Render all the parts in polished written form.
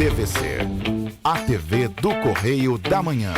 TVC, a TV do Correio da Manhã.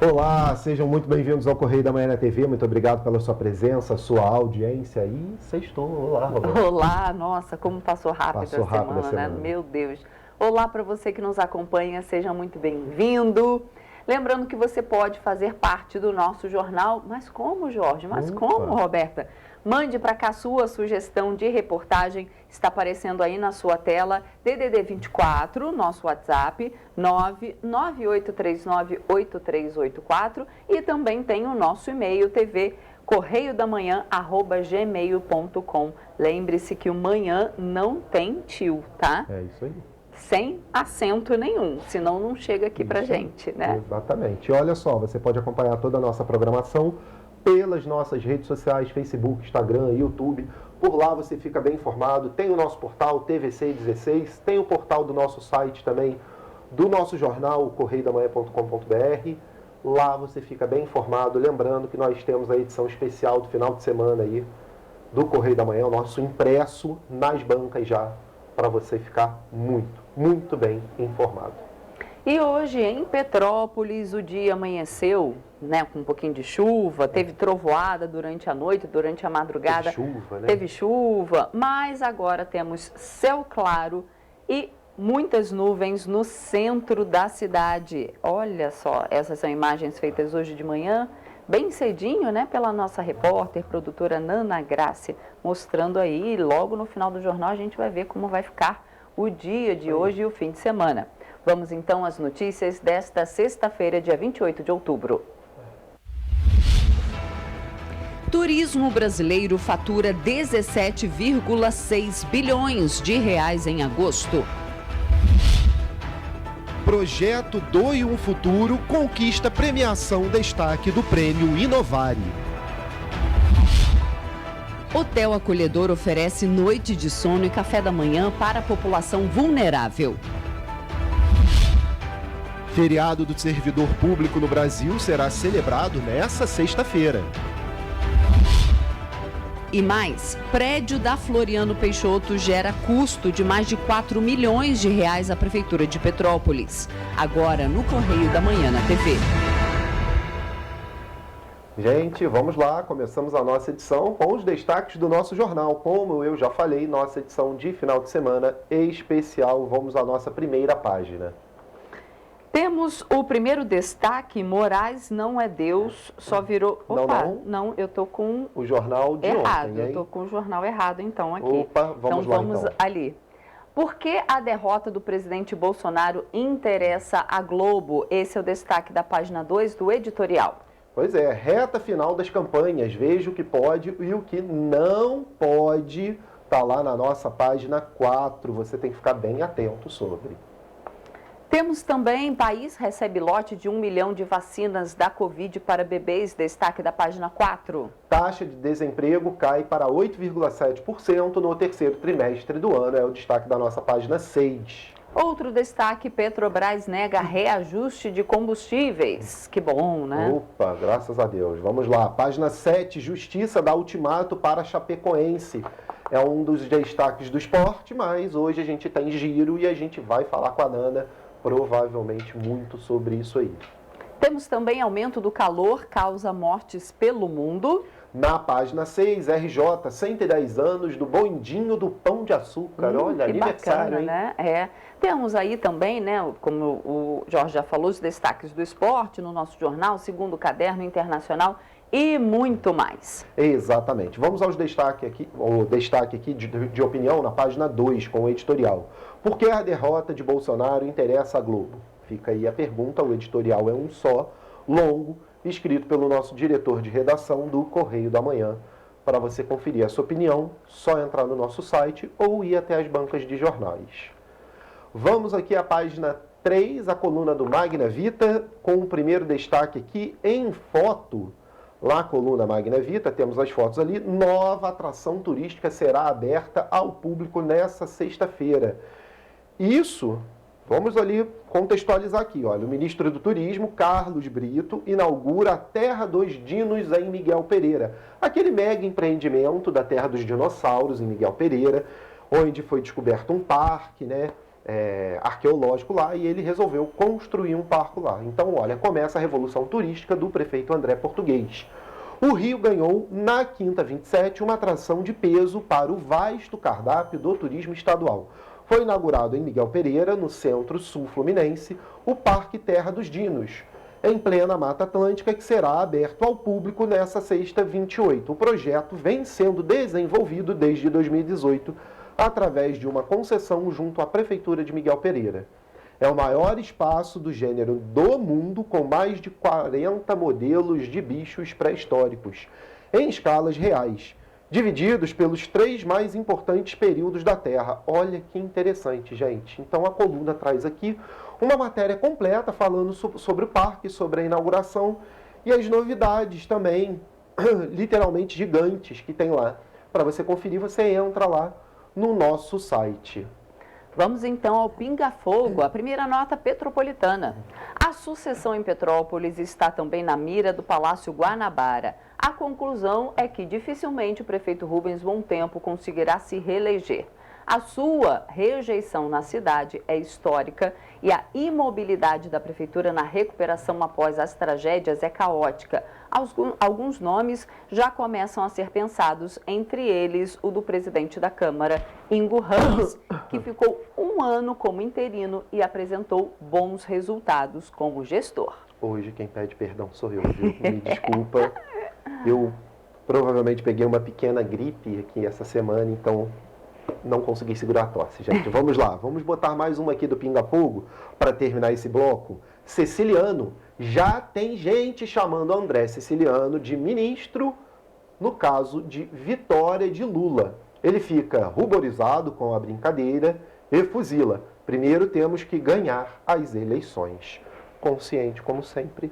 Olá, sejam muito bem-vindos ao Correio da Manhã na TV. Muito obrigado pela sua presença, sua audiência. E sextou. Olá, Roberto. Olá, nossa, como passou rápido a semana, né? Meu Deus. Olá para você que nos acompanha, seja muito bem-vindo. Lembrando que você pode fazer parte do nosso jornal. Mas como, Jorge? Mas como, Roberta? Mande para cá sua sugestão de reportagem, está aparecendo aí na sua tela, DDD 24, nosso WhatsApp, 998398384, e também tem o nosso e-mail, tvcorreiodamanhã@gmail.com. Lembre-se que o manhã não tem tio, tá? É isso aí. Sem acento nenhum, senão não chega aqui pra gente, né? Exatamente. E olha só, você pode acompanhar toda a nossa programação pelas nossas redes sociais, Facebook, Instagram, YouTube. Por lá você fica bem informado. Tem o nosso portal TVC16, tem o portal do nosso site também, do nosso jornal, correiodamanhã.com.br. Lá você fica bem informado. Lembrando que nós temos a edição especial do final de semana aí do Correio da Manhã, o nosso impresso nas bancas já, para você ficar muito bem informado. E hoje em Petrópolis o dia amanheceu, né, com um pouquinho de chuva, teve trovoada durante a noite, durante a madrugada. Teve chuva, né? Teve chuva, mas agora temos céu claro e muitas nuvens no centro da cidade. Olha só, essas são imagens feitas hoje de manhã, bem cedinho, né, pela nossa repórter, produtora Nana Grace, mostrando aí, logo no final do jornal a gente vai ver como vai ficar o dia de hoje e o fim de semana. Vamos então às notícias desta sexta-feira, dia 28 de outubro. Turismo brasileiro fatura 17,6 bilhões de reais em agosto. Projeto Doe um Futuro conquista premiação destaque do Prêmio Inovare. Hotel acolhedor oferece noite de sono e café da manhã para a população vulnerável. Feriado do servidor público no Brasil será celebrado nesta sexta-feira. E mais, prédio da Floriano Peixoto gera custo de mais de 4 milhões de reais à Prefeitura de Petrópolis. Agora no Correio da Manhã na TV. Gente, vamos lá, começamos a nossa edição com os destaques do nosso jornal. Como eu já falei, nossa edição de final de semana especial. Vamos à nossa primeira página. Temos o primeiro destaque, Moraes não é Deus, só virou... Opa, não, eu tô com... O jornal de errado, ontem, hein? Eu tô com o jornal errado então aqui. Opa, vamos lá vamos ali. Por que a derrota do presidente Bolsonaro interessa a Globo? Esse é o destaque da página 2 do editorial. Pois é, reta final das campanhas, veja o que pode e o que não pode, tá lá na nossa página 4, você tem que ficar bem atento sobre. Temos também, país recebe lote de 1 milhão de vacinas da Covid para bebês, destaque da página 4. Taxa de desemprego cai para 8,7% no terceiro trimestre do ano, é o destaque da nossa página 6. Outro destaque, Petrobras nega reajuste de combustíveis. Que bom, né? Opa, graças a Deus. Vamos lá, página 7, Justiça dá ultimato para Chapecoense. É um dos destaques do esporte, mas hoje a gente tem giro e a gente vai falar com a Nana provavelmente muito sobre isso aí. Temos também aumento do calor, causa mortes pelo mundo. Na página 6, RJ, 110 anos do bondinho do Pão de Açúcar. Olha, que aniversário, bacana, hein? né? É. Temos aí também, né, como o Jorge já falou, os destaques do esporte no nosso jornal, segundo caderno internacional e muito mais. Exatamente. Vamos aos destaques aqui, o destaque aqui de opinião na página 2 com o editorial. Por que a derrota de Bolsonaro interessa a Globo? Fica aí a pergunta, o editorial é um só, longo, escrito pelo nosso diretor de redação do Correio da Manhã. Para você conferir a sua opinião, só entrar no nosso site ou ir até as bancas de jornais. Vamos aqui à página 3, a coluna do Magna Vita, com o primeiro destaque aqui em foto. Lá, coluna Magna Vita, temos as fotos ali. Nova atração turística será aberta ao público nessa sexta-feira. Isso, vamos ali contextualizar aqui. Olha, o ministro do Turismo, Carlos Brito, inaugura a Terra dos Dinos em Miguel Pereira. Aquele mega empreendimento da Terra dos Dinossauros em Miguel Pereira, onde foi descoberto um parque, né, arqueológico lá, e ele resolveu construir um parque lá. Então, olha, começa a revolução turística do prefeito André Português. O Rio ganhou, na quinta 27, uma atração de peso para o vasto cardápio do turismo estadual. Foi inaugurado em Miguel Pereira, no centro-sul fluminense, o Parque Terra dos Dinos, em plena Mata Atlântica, que será aberto ao público nessa sexta 28. O projeto vem sendo desenvolvido desde 2018, através de uma concessão junto à Prefeitura de Miguel Pereira. É o maior espaço do gênero do mundo, com mais de 40 modelos de bichos pré-históricos, em escalas reais, divididos pelos 3 mais importantes períodos da Terra. Olha que interessante, gente. Então a coluna traz aqui uma matéria completa falando sobre o parque, sobre a inauguração e as novidades também, literalmente gigantes, que tem lá. Para você conferir, você entra lá no nosso site. Vamos então ao Pinga Fogo, a primeira nota petropolitana. A sucessão em Petrópolis está também na mira do Palácio Guanabara. A conclusão é que dificilmente o prefeito Rubens Bom Tempo conseguirá se reeleger. A sua rejeição na cidade é histórica e a imobilidade da prefeitura na recuperação após as tragédias é caótica. Alguns nomes já começam a ser pensados, entre eles o do presidente da Câmara, Ingo Ramos, que ficou 1 ano como interino e apresentou bons resultados como gestor. Hoje quem pede perdão sou eu, viu? Me desculpa. Eu provavelmente peguei uma pequena gripe aqui essa semana, então não consegui segurar a tosse, gente. Vamos lá, vamos botar mais uma aqui do Pinga Fogo para terminar esse bloco. Ceciliano. Já tem gente chamando André Ceciliano de ministro no caso de vitória de Lula. Ele fica ruborizado com a brincadeira e fuzila. Primeiro temos que ganhar as eleições. Consciente, como sempre,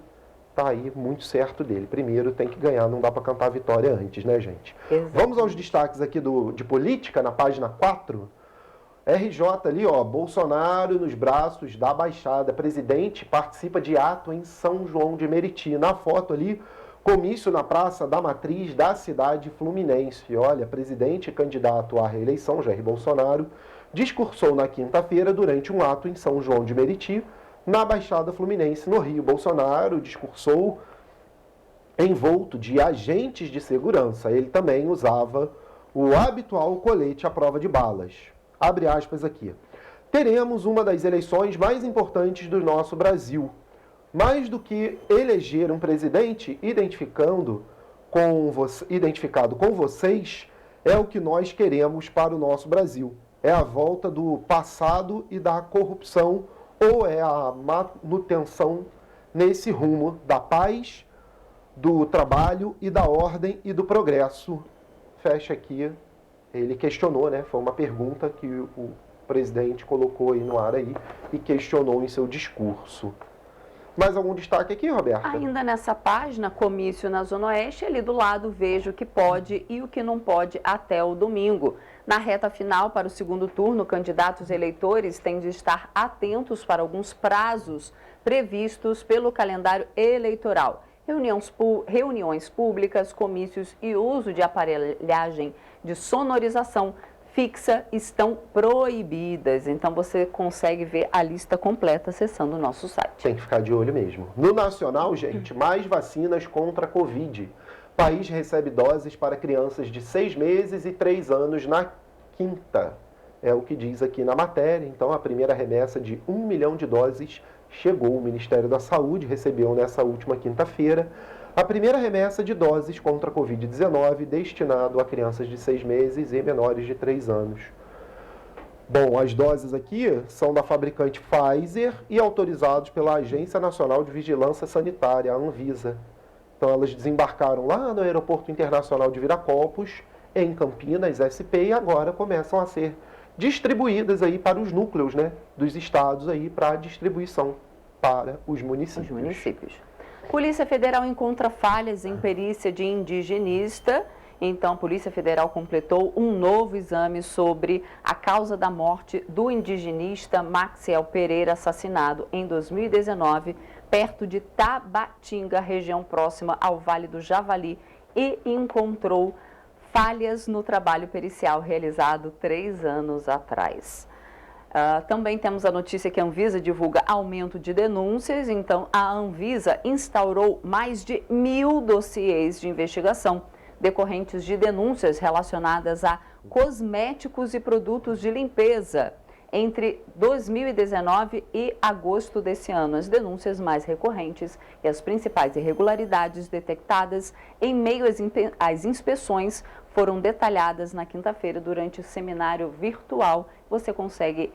tá aí muito certo dele. Primeiro tem que ganhar, não dá para cantar a vitória antes, né, gente? Exatamente. Vamos aos destaques aqui de política, na página 4. RJ ali, ó, Bolsonaro nos braços da Baixada. Presidente participa de ato em São João de Meriti. Na foto ali, comício na Praça da Matriz da cidade fluminense. Olha, presidente e candidato à reeleição, Jair Bolsonaro, discursou na quinta-feira durante um ato em São João de Meriti, na Baixada Fluminense, no Rio. Bolsonaro discursou envolto de agentes de segurança. Ele também usava o habitual colete à prova de balas. Abre aspas aqui. Teremos uma das eleições mais importantes do nosso Brasil. Mais do que eleger um presidente identificado com vocês, é o que nós queremos para o nosso Brasil. É a volta do passado e da corrupção, ou é a manutenção nesse rumo da paz, do trabalho e da ordem e do progresso. Fecha aqui. Ele questionou, né? Foi uma pergunta que o presidente colocou aí no ar aí e questionou em seu discurso. Mais algum destaque aqui, Roberta? Ainda nessa página, comício na Zona Oeste, ali do lado vejo o que pode e o que não pode até o domingo. Na reta final, para o segundo turno, candidatos eleitores têm de estar atentos para alguns prazos previstos pelo calendário eleitoral. Reuniões públicas, comícios e uso de aparelhagem de sonorização fixa estão proibidas. Então você consegue ver a lista completa acessando o nosso site. Tem que ficar de olho mesmo. No nacional, gente, mais vacinas contra a Covid. País recebe doses para crianças de 6 meses e 3 anos na quinta. É o que diz aqui na matéria. Então a primeira remessa de 1 milhão de doses chegou. O Ministério da Saúde recebeu nessa última quinta-feira a primeira remessa de doses contra a Covid-19 destinado a crianças de 6 meses e menores de 3 anos. Bom, as doses aqui são da fabricante Pfizer e autorizados pela Agência Nacional de Vigilância Sanitária, a Anvisa. Então elas desembarcaram lá no Aeroporto Internacional de Viracopos, em Campinas, SP, e agora começam a ser distribuídas aí para os núcleos, né, dos estados aí para distribuição para os municípios. Polícia Federal encontra falhas em perícia de indigenista. Então, a Polícia Federal completou um novo exame sobre a causa da morte do indigenista Maxiel Pereira, assassinado em 2019, perto de Tabatinga, região próxima ao Vale do Javali, e encontrou falhas no trabalho pericial realizado 3 anos atrás. Também temos a notícia que a Anvisa divulga aumento de denúncias. Então, a Anvisa instaurou mais de 1.000 dossiês de investigação decorrentes de denúncias relacionadas a cosméticos e produtos de limpeza entre 2019 e agosto desse ano. As denúncias mais recorrentes e as principais irregularidades detectadas em meio às inspeções foram detalhadas na quinta-feira durante o seminário virtual. Você consegue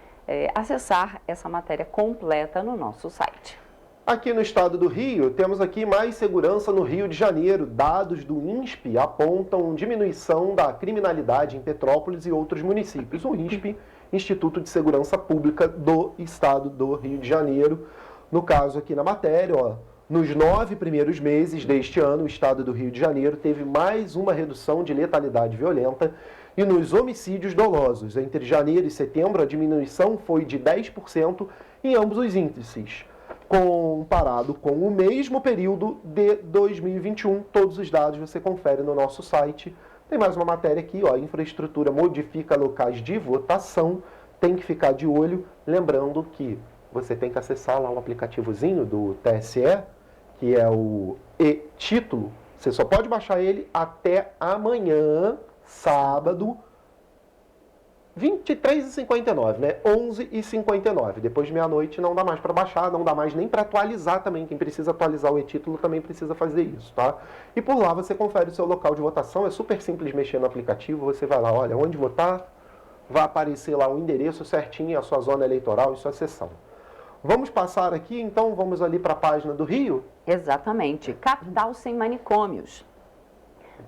acessar essa matéria completa no nosso site. Aqui no estado do Rio, temos aqui mais segurança no Rio de Janeiro. Dados do INSP apontam diminuição da criminalidade em Petrópolis e outros municípios. O INSP, Instituto de Segurança Pública do Estado do Rio de Janeiro. No caso aqui na matéria, nos 9 primeiros meses deste ano, o estado do Rio de Janeiro teve mais uma redução de letalidade violenta e nos homicídios dolosos. Entre janeiro e setembro, a diminuição foi de 10% em ambos os índices, comparado com o mesmo período de 2021. Todos os dados você confere no nosso site. Tem mais uma matéria aqui, infraestrutura modifica locais de votação. Tem que ficar de olho, lembrando que você tem que acessar lá o aplicativozinho do TSE, que é o e-título. Você só pode baixar ele até amanhã, sábado, 23h59, né? 11h59. Depois de meia-noite não dá mais para baixar, não dá mais nem para atualizar também. Quem precisa atualizar o e-título também precisa fazer isso, tá? E por lá você confere o seu local de votação. É super simples mexer no aplicativo. Você vai lá, olha, onde votar, vai aparecer lá o endereço certinho, a sua zona eleitoral e sua seção. Vamos passar aqui, então, vamos ali para a página do Rio? Exatamente. Capital sem manicômios.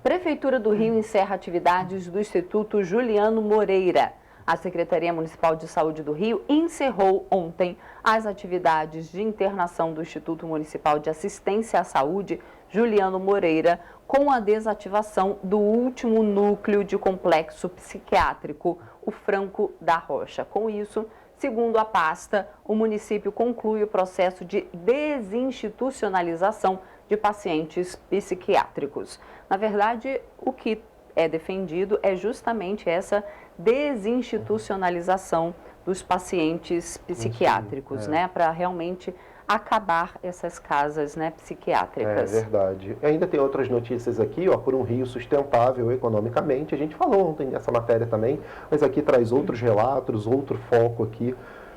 Prefeitura do Rio encerra atividades do Instituto Juliano Moreira. A Secretaria Municipal de Saúde do Rio encerrou ontem as atividades de internação do Instituto Municipal de Assistência à Saúde Juliano Moreira, com a desativação do último núcleo de complexo psiquiátrico, o Franco da Rocha. Com isso, segundo a pasta, o município conclui o processo de desinstitucionalização de pacientes psiquiátricos. Na verdade, o que é defendido é justamente essa desinstitucionalização dos pacientes psiquiátricos, né, para realmente acabar essas casas, né, psiquiátricas. É verdade. Ainda tem outras notícias aqui, por um Rio sustentável economicamente. A gente falou ontem nessa matéria também, mas aqui traz outros relatos, outro foco aqui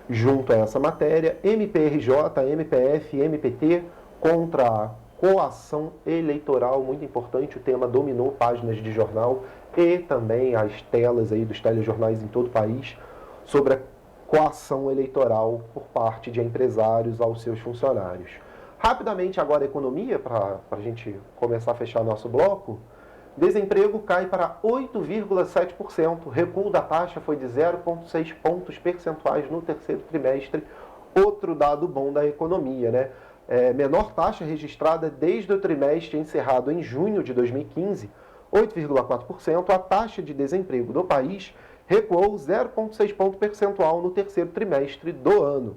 junto a essa matéria. MPRJ, MPF, MPT contra a coação eleitoral, muito importante. O tema dominou páginas de jornal e também as telas aí dos telejornais em todo o país sobre a coação eleitoral por parte de empresários aos seus funcionários. Rapidamente agora a economia, para a gente começar a fechar nosso bloco. Desemprego cai para 8,7%. Recuo da taxa foi de 0,6 pontos percentuais no terceiro trimestre. Outro dado bom da economia, né? Menor taxa registrada desde o trimestre encerrado em junho de 2015, 8,4%. A taxa de desemprego do país recuou 0,6 ponto percentual no terceiro trimestre do ano.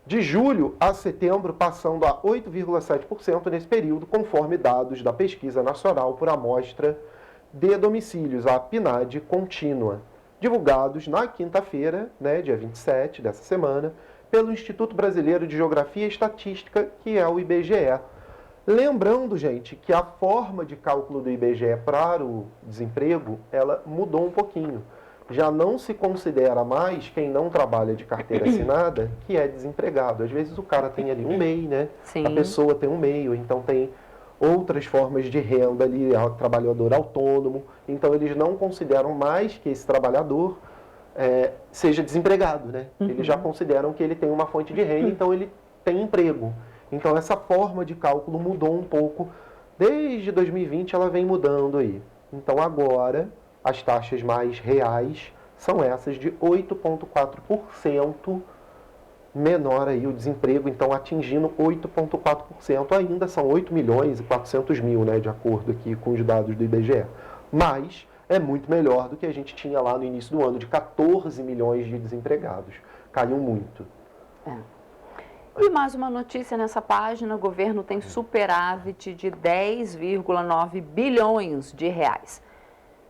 De julho a setembro, passando a 8,7% nesse período, conforme dados da Pesquisa Nacional por Amostra de Domicílios, a PNAD contínua, divulgados na quinta-feira, né, dia 27 dessa semana, pelo Instituto Brasileiro de Geografia e Estatística, que é o IBGE. Lembrando, gente, que a forma de cálculo do IBGE para o desemprego, ela mudou um pouquinho. Já não se considera mais quem não trabalha de carteira assinada que é desempregado. Às vezes o cara tem ali um MEI, né? Sim. A pessoa tem um MEI, ou então tem outras formas de renda ali, trabalhador autônomo. Então eles não consideram mais que esse trabalhador seja desempregado, né? Eles já consideram que ele tem uma fonte de renda, então ele tem emprego. Então essa forma de cálculo mudou um pouco. Desde 2020 ela vem mudando aí. Então agora as taxas mais reais são essas de 8,4% menor aí o desemprego, então atingindo 8,4%. Ainda são 8.400.000, né, de acordo aqui com os dados do IBGE. Mas é muito melhor do que a gente tinha lá no início do ano, de 14 milhões de desempregados. Caiu muito. E mais uma notícia nessa página, o governo tem superávit de 10,9 bilhões de reais.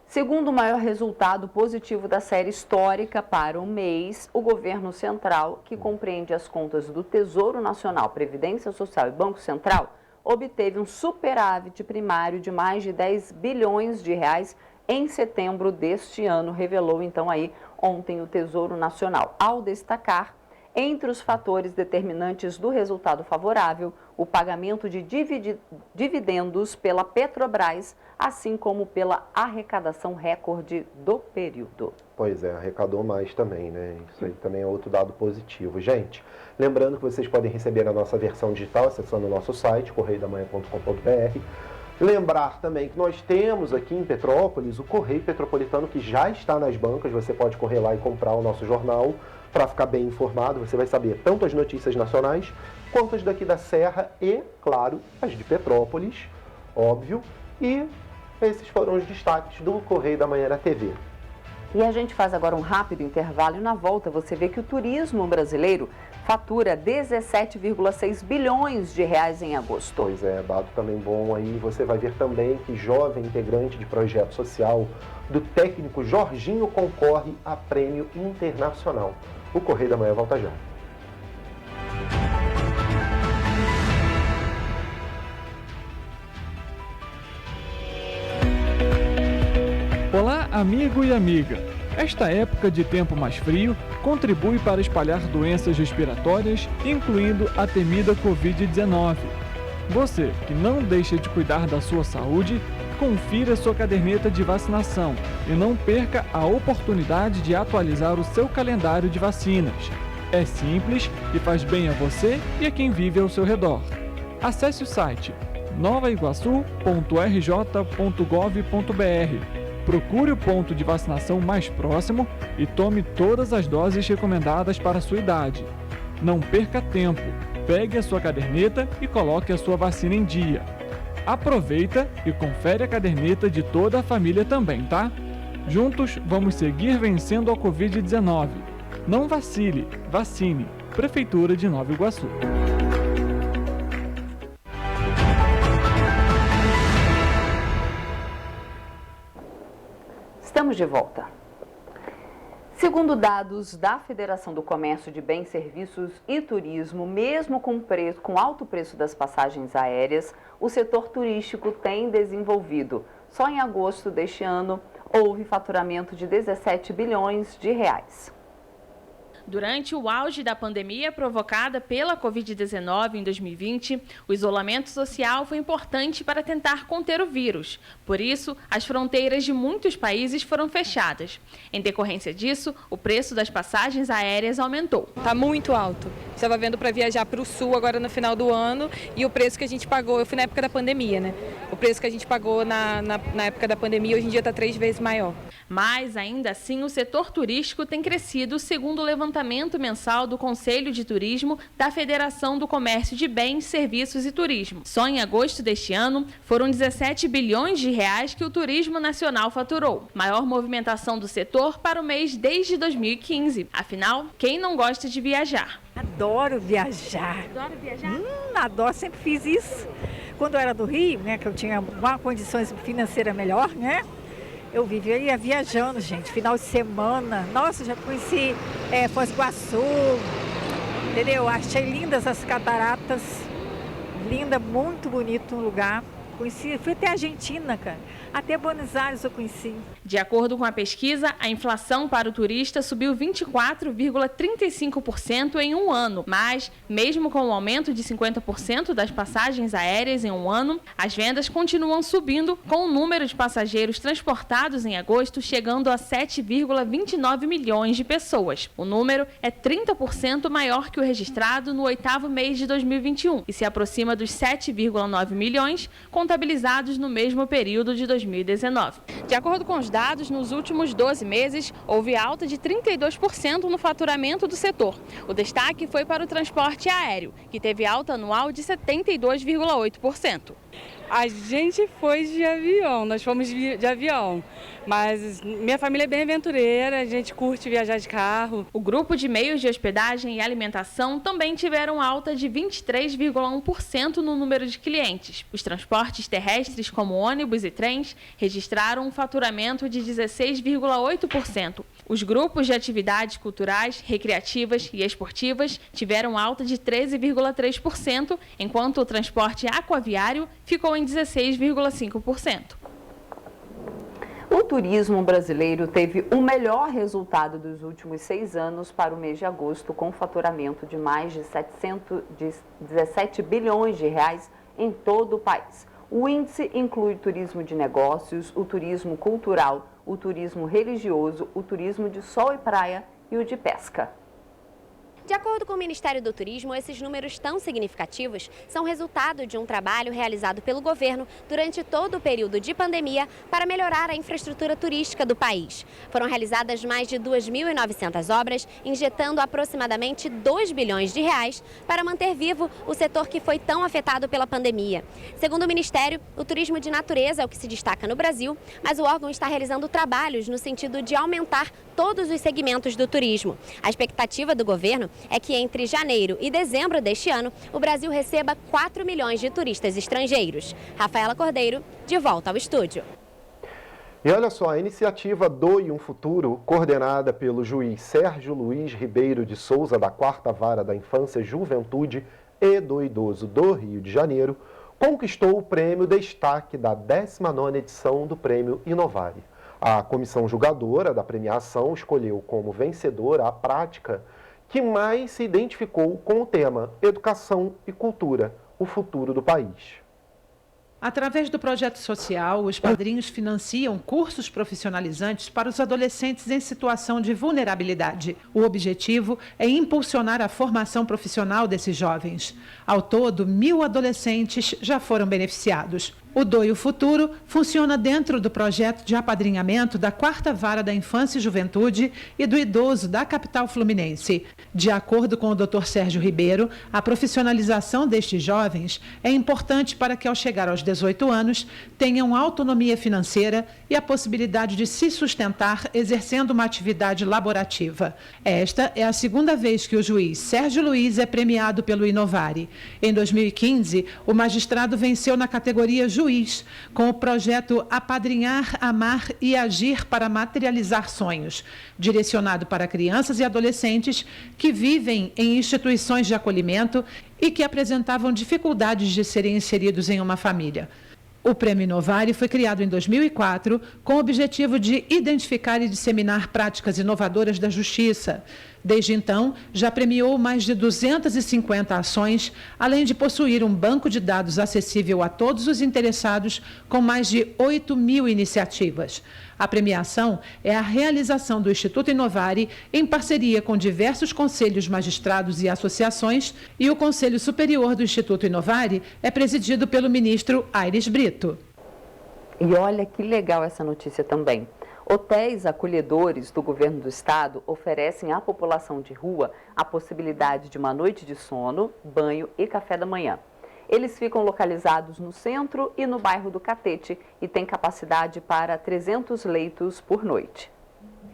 Segundo o maior resultado positivo da série histórica para o mês, o governo central, que compreende as contas do Tesouro Nacional, Previdência Social e Banco Central, obteve um superávit primário de mais de 10 bilhões de reais em setembro deste ano, revelou então aí ontem o Tesouro Nacional, ao destacar entre os fatores determinantes do resultado favorável, o pagamento de dividendos pela Petrobras, assim como pela arrecadação recorde do período. Pois é, arrecadou mais também, né? Isso aí também é outro dado positivo. Gente, lembrando que vocês podem receber a nossa versão digital acessando o nosso site, correiodamanha.com.br. Lembrar também que nós temos aqui em Petrópolis o Correio Petropolitano, que já está nas bancas. Você pode correr lá e comprar o nosso jornal para ficar bem informado. Você vai saber tanto as notícias nacionais quanto as daqui da Serra e, claro, as de Petrópolis, óbvio. E esses foram os destaques do Correio da Manhã na TV. E a gente faz agora um rápido intervalo e na volta você vê que o turismo brasileiro fatura 17,6 bilhões de reais em agosto. Pois é, dado também bom aí. Você vai ver também que jovem integrante de projeto social do técnico Jorginho concorre a prêmio internacional. O Correio da Manhã volta já. Olá, amigo e amiga! Esta época de tempo mais frio contribui para espalhar doenças respiratórias, incluindo a temida Covid-19. Você que não deixa de cuidar da sua saúde, confira sua caderneta de vacinação e não perca a oportunidade de atualizar o seu calendário de vacinas. É simples e faz bem a você e a quem vive ao seu redor. Acesse o site novaiguaçu.rj.gov.br. Procure o ponto de vacinação mais próximo e tome todas as doses recomendadas para a sua idade. Não perca tempo, pegue a sua caderneta e coloque a sua vacina em dia. Aproveita e confere a caderneta de toda a família também, tá? Juntos vamos seguir vencendo a Covid-19. Não vacile, vacine. Prefeitura de Nova Iguaçu. Estamos de volta. Segundo dados da Federação do Comércio de Bens, Serviços e Turismo, mesmo com alto preço das passagens aéreas, o setor turístico tem desenvolvido. Só em agosto deste ano, houve faturamento de 17 bilhões de reais. Durante o auge da pandemia provocada pela Covid-19 em 2020, o isolamento social foi importante para tentar conter o vírus. Por isso, as fronteiras de muitos países foram fechadas. Em decorrência disso, o preço das passagens aéreas aumentou. Está muito alto. Estava vendo para viajar para o sul agora no final do ano e o preço que a gente pagou, eu fui na época da pandemia, né? O preço que a gente pagou na época da pandemia hoje em dia está 3 vezes maior. Mas, ainda assim, o setor turístico tem crescido segundo o levantamento mensal do Conselho de Turismo da Federação do Comércio de Bens, Serviços e Turismo. Só em agosto deste ano, foram 17 bilhões de reais que o turismo nacional faturou. Maior movimentação do setor para o mês desde 2015. Afinal, quem não gosta de viajar? Adoro viajar. Adoro viajar? Adoro, sempre fiz isso. Quando eu era do Rio, né, que eu tinha uma condições financeiras melhor, né? Eu ia viajando, gente, final de semana. Nossa, já conheci Foz do Iguaçu, entendeu? Achei lindas as cataratas, linda, muito bonito o lugar. Conheci, fui até a Argentina, cara. Até Buenos Aires eu conheci. De acordo com a pesquisa, a inflação para o turista subiu 24,35% em um ano. Mas, mesmo com o aumento de 50% das passagens aéreas em um ano, as vendas continuam subindo, com o número de passageiros transportados em agosto chegando a 7,29 milhões de pessoas. O número é 30% maior que o registrado no 8º mês de 2021 e se aproxima dos 7,9 milhões contabilizados no mesmo período de 2019. 2019. De acordo com os dados, nos últimos 12 meses, houve alta de 32% no faturamento do setor. O destaque foi para o transporte aéreo, que teve alta anual de 72,8%. A gente foi de avião, nós fomos de avião, mas minha família é bem aventureira, a gente curte viajar de carro. O grupo de meios de hospedagem e alimentação também tiveram alta de 23,1% no número de clientes. Os transportes terrestres, como ônibus e trens, registraram um faturamento de 16,8%. Os grupos de atividades culturais, recreativas e esportivas tiveram alta de 13,3%, enquanto o transporte aquaviário ficou em 16,5%. O turismo brasileiro teve o melhor resultado dos últimos 6 anos para o mês de agosto, com faturamento de mais de 17 bilhões de reais em todo o país. O índice inclui o turismo de negócios, o turismo cultural, o turismo religioso, o turismo de sol e praia e o de pesca. De acordo com o Ministério do Turismo, esses números tão significativos são resultado de um trabalho realizado pelo governo durante todo o período de pandemia para melhorar a infraestrutura turística do país. Foram realizadas mais de 2.900 obras, injetando aproximadamente 2 bilhões de reais para manter vivo o setor que foi tão afetado pela pandemia. Segundo o Ministério, o turismo de natureza é o que se destaca no Brasil, mas o órgão está realizando trabalhos no sentido de aumentar todos os segmentos do turismo. A expectativa do governo é que entre janeiro e dezembro deste ano, o Brasil receba 4 milhões de turistas estrangeiros. Rafaela Cordeiro, de volta ao estúdio. E olha só, a iniciativa Doe um Futuro, coordenada pelo juiz Sérgio Luiz Ribeiro de Souza, da 4ª Vara da Infância, Juventude e do Idoso do Rio de Janeiro, conquistou o prêmio Destaque da 19ª edição do Prêmio Inovare. A comissão julgadora da premiação escolheu como vencedora a prática que mais se identificou com o tema Educação e Cultura, o futuro do país. Através do projeto social, os padrinhos financiam cursos profissionalizantes para os adolescentes em situação de vulnerabilidade. O objetivo é impulsionar a formação profissional desses jovens. Ao todo, 1.000 adolescentes já foram beneficiados. O Doe o Futuro funciona dentro do projeto de apadrinhamento da 4ª Vara da Infância e Juventude e do Idoso da capital fluminense. De acordo com o Dr. Sérgio Ribeiro, a profissionalização destes jovens é importante para que, ao chegar aos 18 anos, tenham autonomia financeira e a possibilidade de se sustentar exercendo uma atividade laborativa. Esta é a 2ª vez que o juiz Sérgio Luiz é premiado pelo Inovare. Em 2015, o magistrado venceu na categoria Juiz, com o projeto Apadrinhar, Amar e Agir para Materializar Sonhos, direcionado para crianças e adolescentes que vivem em instituições de acolhimento e que apresentavam dificuldades de serem inseridos em uma família. O Prêmio Inovare foi criado em 2004 com o objetivo de identificar e disseminar práticas inovadoras da justiça. Desde então, já premiou mais de 250 ações, além de possuir um banco de dados acessível a todos os interessados, com mais de 8.000 iniciativas. A premiação é a realização do Instituto Inovare em parceria com diversos conselhos magistrados e associações, e o Conselho Superior do Instituto Inovare é presidido pelo ministro Aires Brito. E olha que legal essa notícia também. Hotéis acolhedores do governo do estado oferecem à população de rua a possibilidade de uma noite de sono, banho e café da manhã. Eles ficam localizados no centro e no bairro do Catete e têm capacidade para 300 leitos por noite.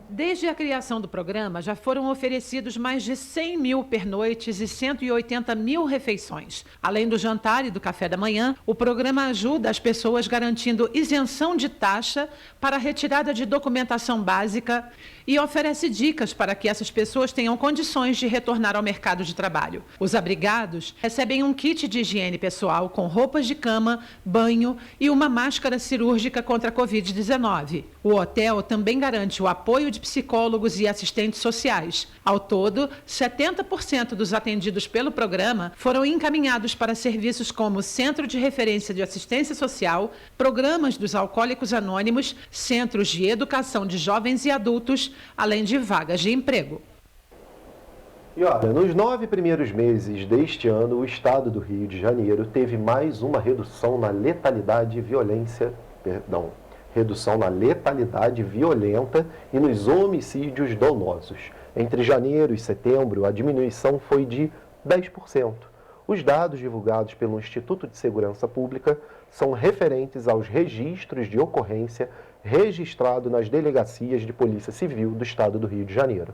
Desde a criação do programa, já foram oferecidos mais de 100.000 pernoites e 180.000 refeições. Além do jantar e do café da manhã, o programa ajuda as pessoas garantindo isenção de taxa para a retirada de documentação básica e oferece dicas para que essas pessoas tenham condições de retornar ao mercado de trabalho. Os abrigados recebem um kit de higiene pessoal com roupas de cama, banho e uma máscara cirúrgica contra a Covid-19. O hotel também garante o apoio de psicólogos e assistentes sociais. Ao todo, 70% dos atendidos pelo programa foram encaminhados para serviços como Centro de Referência de Assistência Social, programas dos Alcoólicos Anônimos, centros de educação de jovens e adultos, além de vagas de emprego. E olha, nos 9 primeiros meses deste ano, o estado do Rio de Janeiro teve mais uma redução na letalidade e redução na letalidade violenta e nos homicídios dolosos. Entre janeiro e setembro, a diminuição foi de 10%. Os dados divulgados pelo Instituto de Segurança Pública são referentes aos registros de ocorrência registrado nas delegacias de Polícia Civil do Estado do Rio de Janeiro.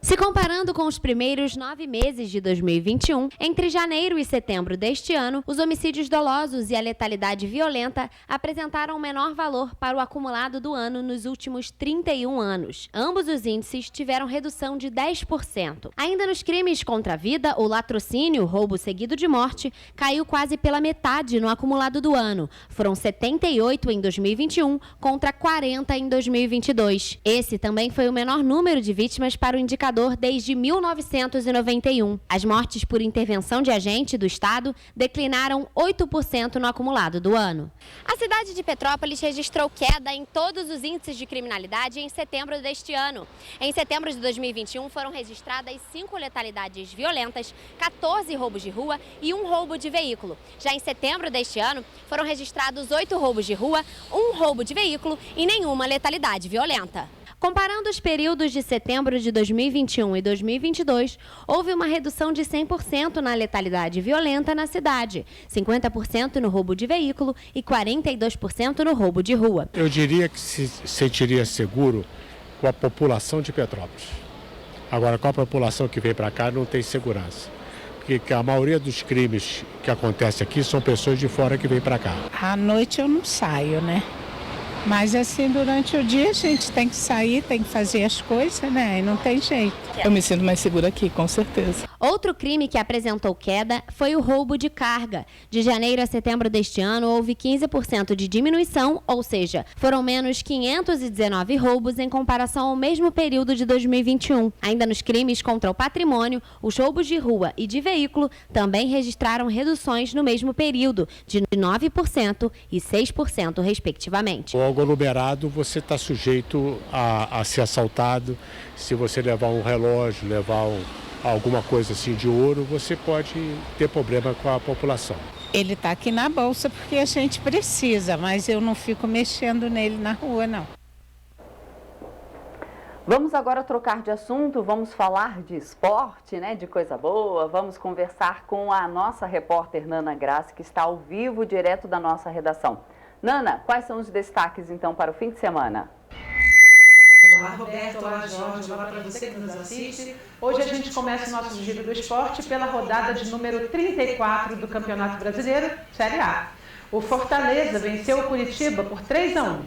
Se comparando com os primeiros 9 meses de 2021, entre janeiro e setembro deste ano, os homicídios dolosos e a letalidade violenta apresentaram um menor valor para o acumulado do ano nos últimos 31 anos. Ambos os índices tiveram redução de 10%. Ainda nos crimes contra a vida, o latrocínio, roubo seguido de morte, caiu quase pela metade no acumulado do ano. Foram 78 em 2021 contra 40 em 2022. Esse também foi o menor número de vítimas para o indicador desde 1991. As mortes por intervenção de agente do Estado declinaram 8% no acumulado do ano. A cidade de Petrópolis registrou queda em todos os índices de criminalidade em setembro deste ano. Em setembro de 2021 foram registradas 5 letalidades violentas, 14 roubos de rua e 1 roubo de veículo. Já em setembro deste ano foram registrados 8 roubos de rua, 1 roubo de veículo e nenhuma letalidade violenta. Comparando os períodos de setembro de 2021 e 2022, houve uma redução de 100% na letalidade violenta na cidade, 50% no roubo de veículo e 42% no roubo de rua. Eu diria que se sentiria seguro com a população de Petrópolis. Agora, com a população que vem para cá, não tem segurança. Porque a maioria dos crimes que acontecem aqui são pessoas de fora que vêm para cá. À noite eu não saio, né? Mas assim, durante o dia a gente tem que sair, tem que fazer as coisas, né? E não tem jeito. Eu me sinto mais segura aqui, com certeza. Outro crime que apresentou queda foi o roubo de carga. De janeiro a setembro deste ano, houve 15% de diminuição, ou seja, foram menos 519 roubos em comparação ao mesmo período de 2021. Ainda nos crimes contra o patrimônio, os roubos de rua e de veículo também registraram reduções no mesmo período, de 9% e 6%, respectivamente. O aglomerado, você está sujeito a ser assaltado. Se você levar um relógio, levar alguma coisa assim de ouro, você pode ter problema com a população. Ele está aqui na bolsa porque a gente precisa, mas eu não fico mexendo nele na rua, não. Vamos agora trocar de assunto, vamos falar de esporte, né, de coisa boa. Vamos conversar com a nossa repórter Nana Graça, que está ao vivo, direto da nossa redação. Nana, quais são os destaques, então, para o fim de semana? Olá, Roberto. Olá, Jorge. Olá para você que nos assiste. Hoje a gente começa o nosso Giro do Esporte pela rodada de número 34 do Campeonato Brasileiro, Série A. O Fortaleza venceu o Curitiba por 3-1.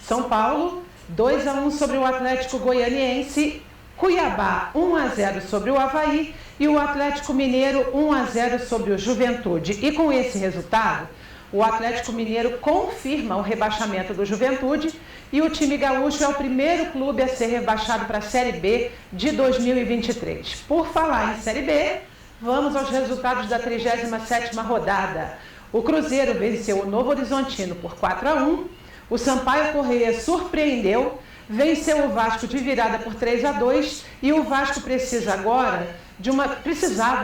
São Paulo, 2-1 sobre o Atlético Goianiense. Cuiabá, 1-0 sobre o Avaí. E o Atlético Mineiro, 1-0 sobre o Juventude. E com esse resultado, o Atlético Mineiro confirma o rebaixamento do Juventude e o time gaúcho é o primeiro clube a ser rebaixado para a Série B de 2023. Por falar em Série B, vamos aos resultados da 37ª rodada. O Cruzeiro venceu o Novo Horizontino por 4-1, o Sampaio Corrêa surpreendeu, venceu o Vasco de virada por 3-2 e o Vasco precisava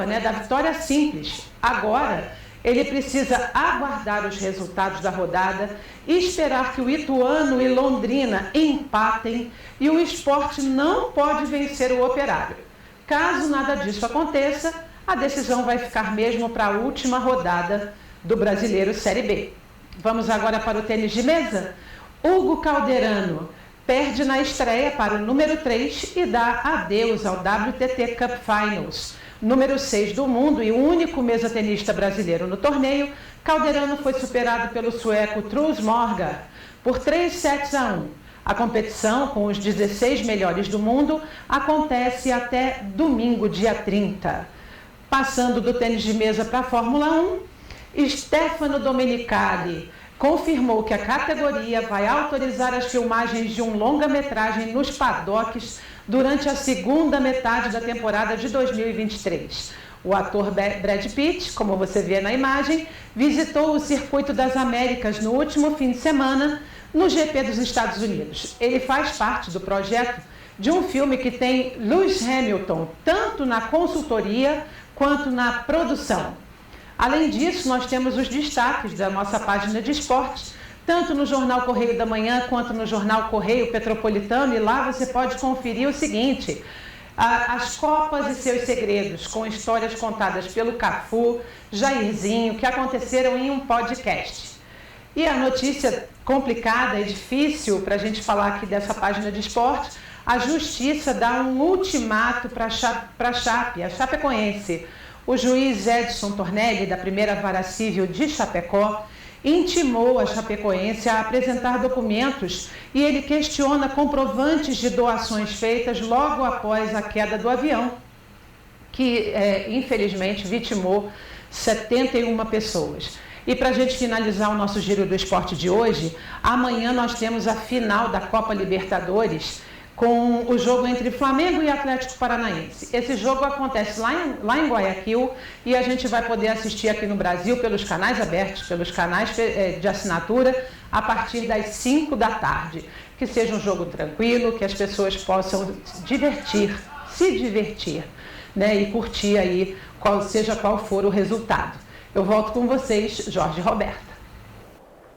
da vitória simples. Agora, ele precisa aguardar os resultados da rodada e esperar que o Ituano e Londrina empatem e o Sport não pode vencer o Operário. Caso nada disso aconteça, a decisão vai ficar mesmo para a última rodada do Brasileiro Série B. Vamos agora para o tênis de mesa? Hugo Calderano perde na estreia para o número 3 e dá adeus ao WTT Cup Finals. Número 6 do mundo e o único mesa-tenista brasileiro no torneio, Calderano foi superado pelo sueco Truls Morgan por 3-1. A competição, com os 16 melhores do mundo, acontece até domingo, dia 30. Passando do tênis de mesa para a Fórmula 1, Stefano Domenicali confirmou que a categoria vai autorizar as filmagens de um longa-metragem nos paddocks durante a segunda metade da temporada de 2023. O ator Brad Pitt, como você vê na imagem, visitou o Circuito das Américas no último fim de semana no GP dos Estados Unidos. Ele faz parte do projeto de um filme que tem Lewis Hamilton, tanto na consultoria quanto na produção. Além disso, nós temos os destaques da nossa página de esportes tanto no Jornal Correio da Manhã quanto no Jornal Correio Petropolitano, e lá você pode conferir o seguinte: as Copas e seus segredos, com histórias contadas pelo Cafu, Jairzinho, que aconteceram em um podcast. E a notícia complicada e difícil para a gente falar aqui dessa página de esporte: a Justiça dá um ultimato para a Chapecoense. O juiz Edson Tornelli, da primeira vara civil de Chapecó, intimou a Chapecoense a apresentar documentos e ele questiona comprovantes de doações feitas logo após a queda do avião, que infelizmente vitimou 71 pessoas. E para a gente finalizar o nosso Giro do Esporte de hoje, amanhã nós temos a final da Copa Libertadores, com o jogo entre Flamengo e Atlético Paranaense. Esse jogo acontece lá em Guayaquil e a gente vai poder assistir aqui no Brasil pelos canais abertos, pelos canais de assinatura, a partir das 5 da tarde. Que seja um jogo tranquilo, que as pessoas possam se divertir, né, e curtir aí, seja qual for o resultado. Eu volto com vocês, Jorge e Roberta.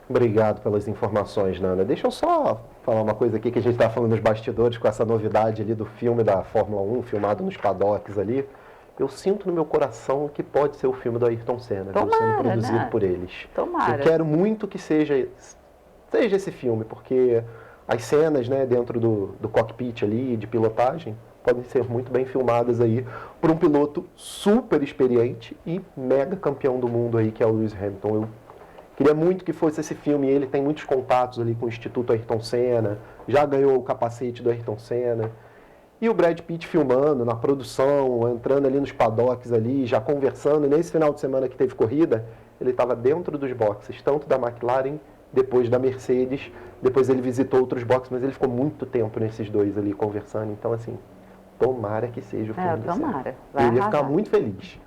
Obrigado pelas informações, Nana. Deixa eu só falar uma coisa aqui que a gente está falando nos bastidores com essa novidade ali do filme da Fórmula 1, filmado nos paddocks ali. Eu sinto no meu coração que pode ser o filme do Ayrton Senna, sendo produzido por eles. Tomara. Eu quero muito que seja esse filme, porque as cenas, né, dentro do cockpit ali, de pilotagem, podem ser muito bem filmadas aí por um piloto super experiente e mega campeão do mundo aí, que é o Lewis Hamilton. Eu queria muito que fosse esse filme. Ele tem muitos contatos ali com o Instituto Ayrton Senna, já ganhou o capacete do Ayrton Senna. E o Brad Pitt filmando, na produção, entrando ali nos paddocks ali, já conversando. Nesse final de semana que teve corrida, ele estava dentro dos boxes, tanto da McLaren, depois da Mercedes. Depois ele visitou outros boxes, mas ele ficou muito tempo nesses dois ali conversando. Então, assim, tomara que seja o filme do Senna. Eu ia ficar muito feliz.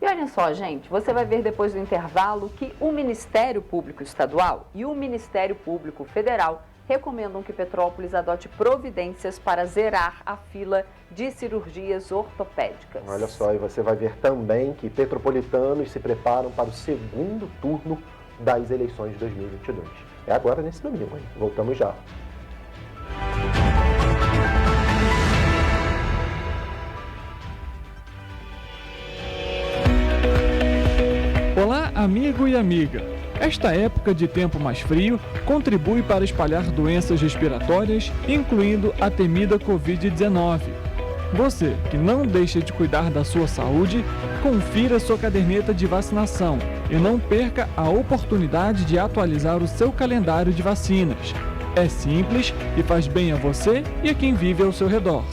E olha só, gente, você vai ver depois do intervalo que o Ministério Público Estadual e o Ministério Público Federal recomendam que Petrópolis adote providências para zerar a fila de cirurgias ortopédicas. Olha só, e você vai ver também que petropolitanos se preparam para o segundo turno das eleições de 2022. É agora nesse domingo, hein? Voltamos já. Olá, amigo e amiga! Esta época de tempo mais frio contribui para espalhar doenças respiratórias, incluindo a temida Covid-19. Você que não deixa de cuidar da sua saúde, confira sua caderneta de vacinação e não perca a oportunidade de atualizar o seu calendário de vacinas. É simples e faz bem a você e a quem vive ao seu redor.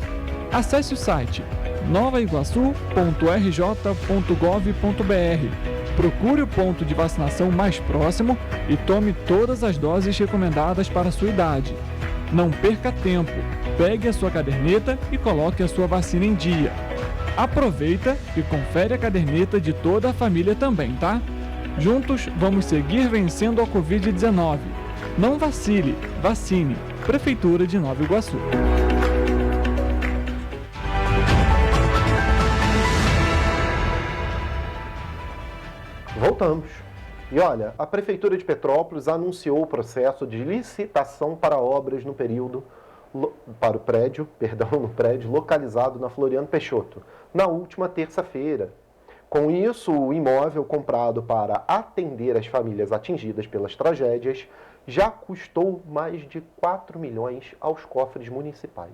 Acesse o site novaiguaçu.rj.gov.br. Procure o ponto de vacinação mais próximo e tome todas as doses recomendadas para a sua idade. Não perca tempo, pegue a sua caderneta e coloque a sua vacina em dia. Aproveita e confere a caderneta de toda a família também, tá? Juntos vamos seguir vencendo a Covid-19. Não vacile, vacine. Prefeitura de Nova Iguaçu. Voltamos. E olha, a Prefeitura de Petrópolis anunciou o processo de licitação para obras no período, para o prédio, no prédio localizado na Floriano Peixoto, na última terça-feira. Com isso, o imóvel comprado para atender as famílias atingidas pelas tragédias já custou mais de 4 milhões aos cofres municipais.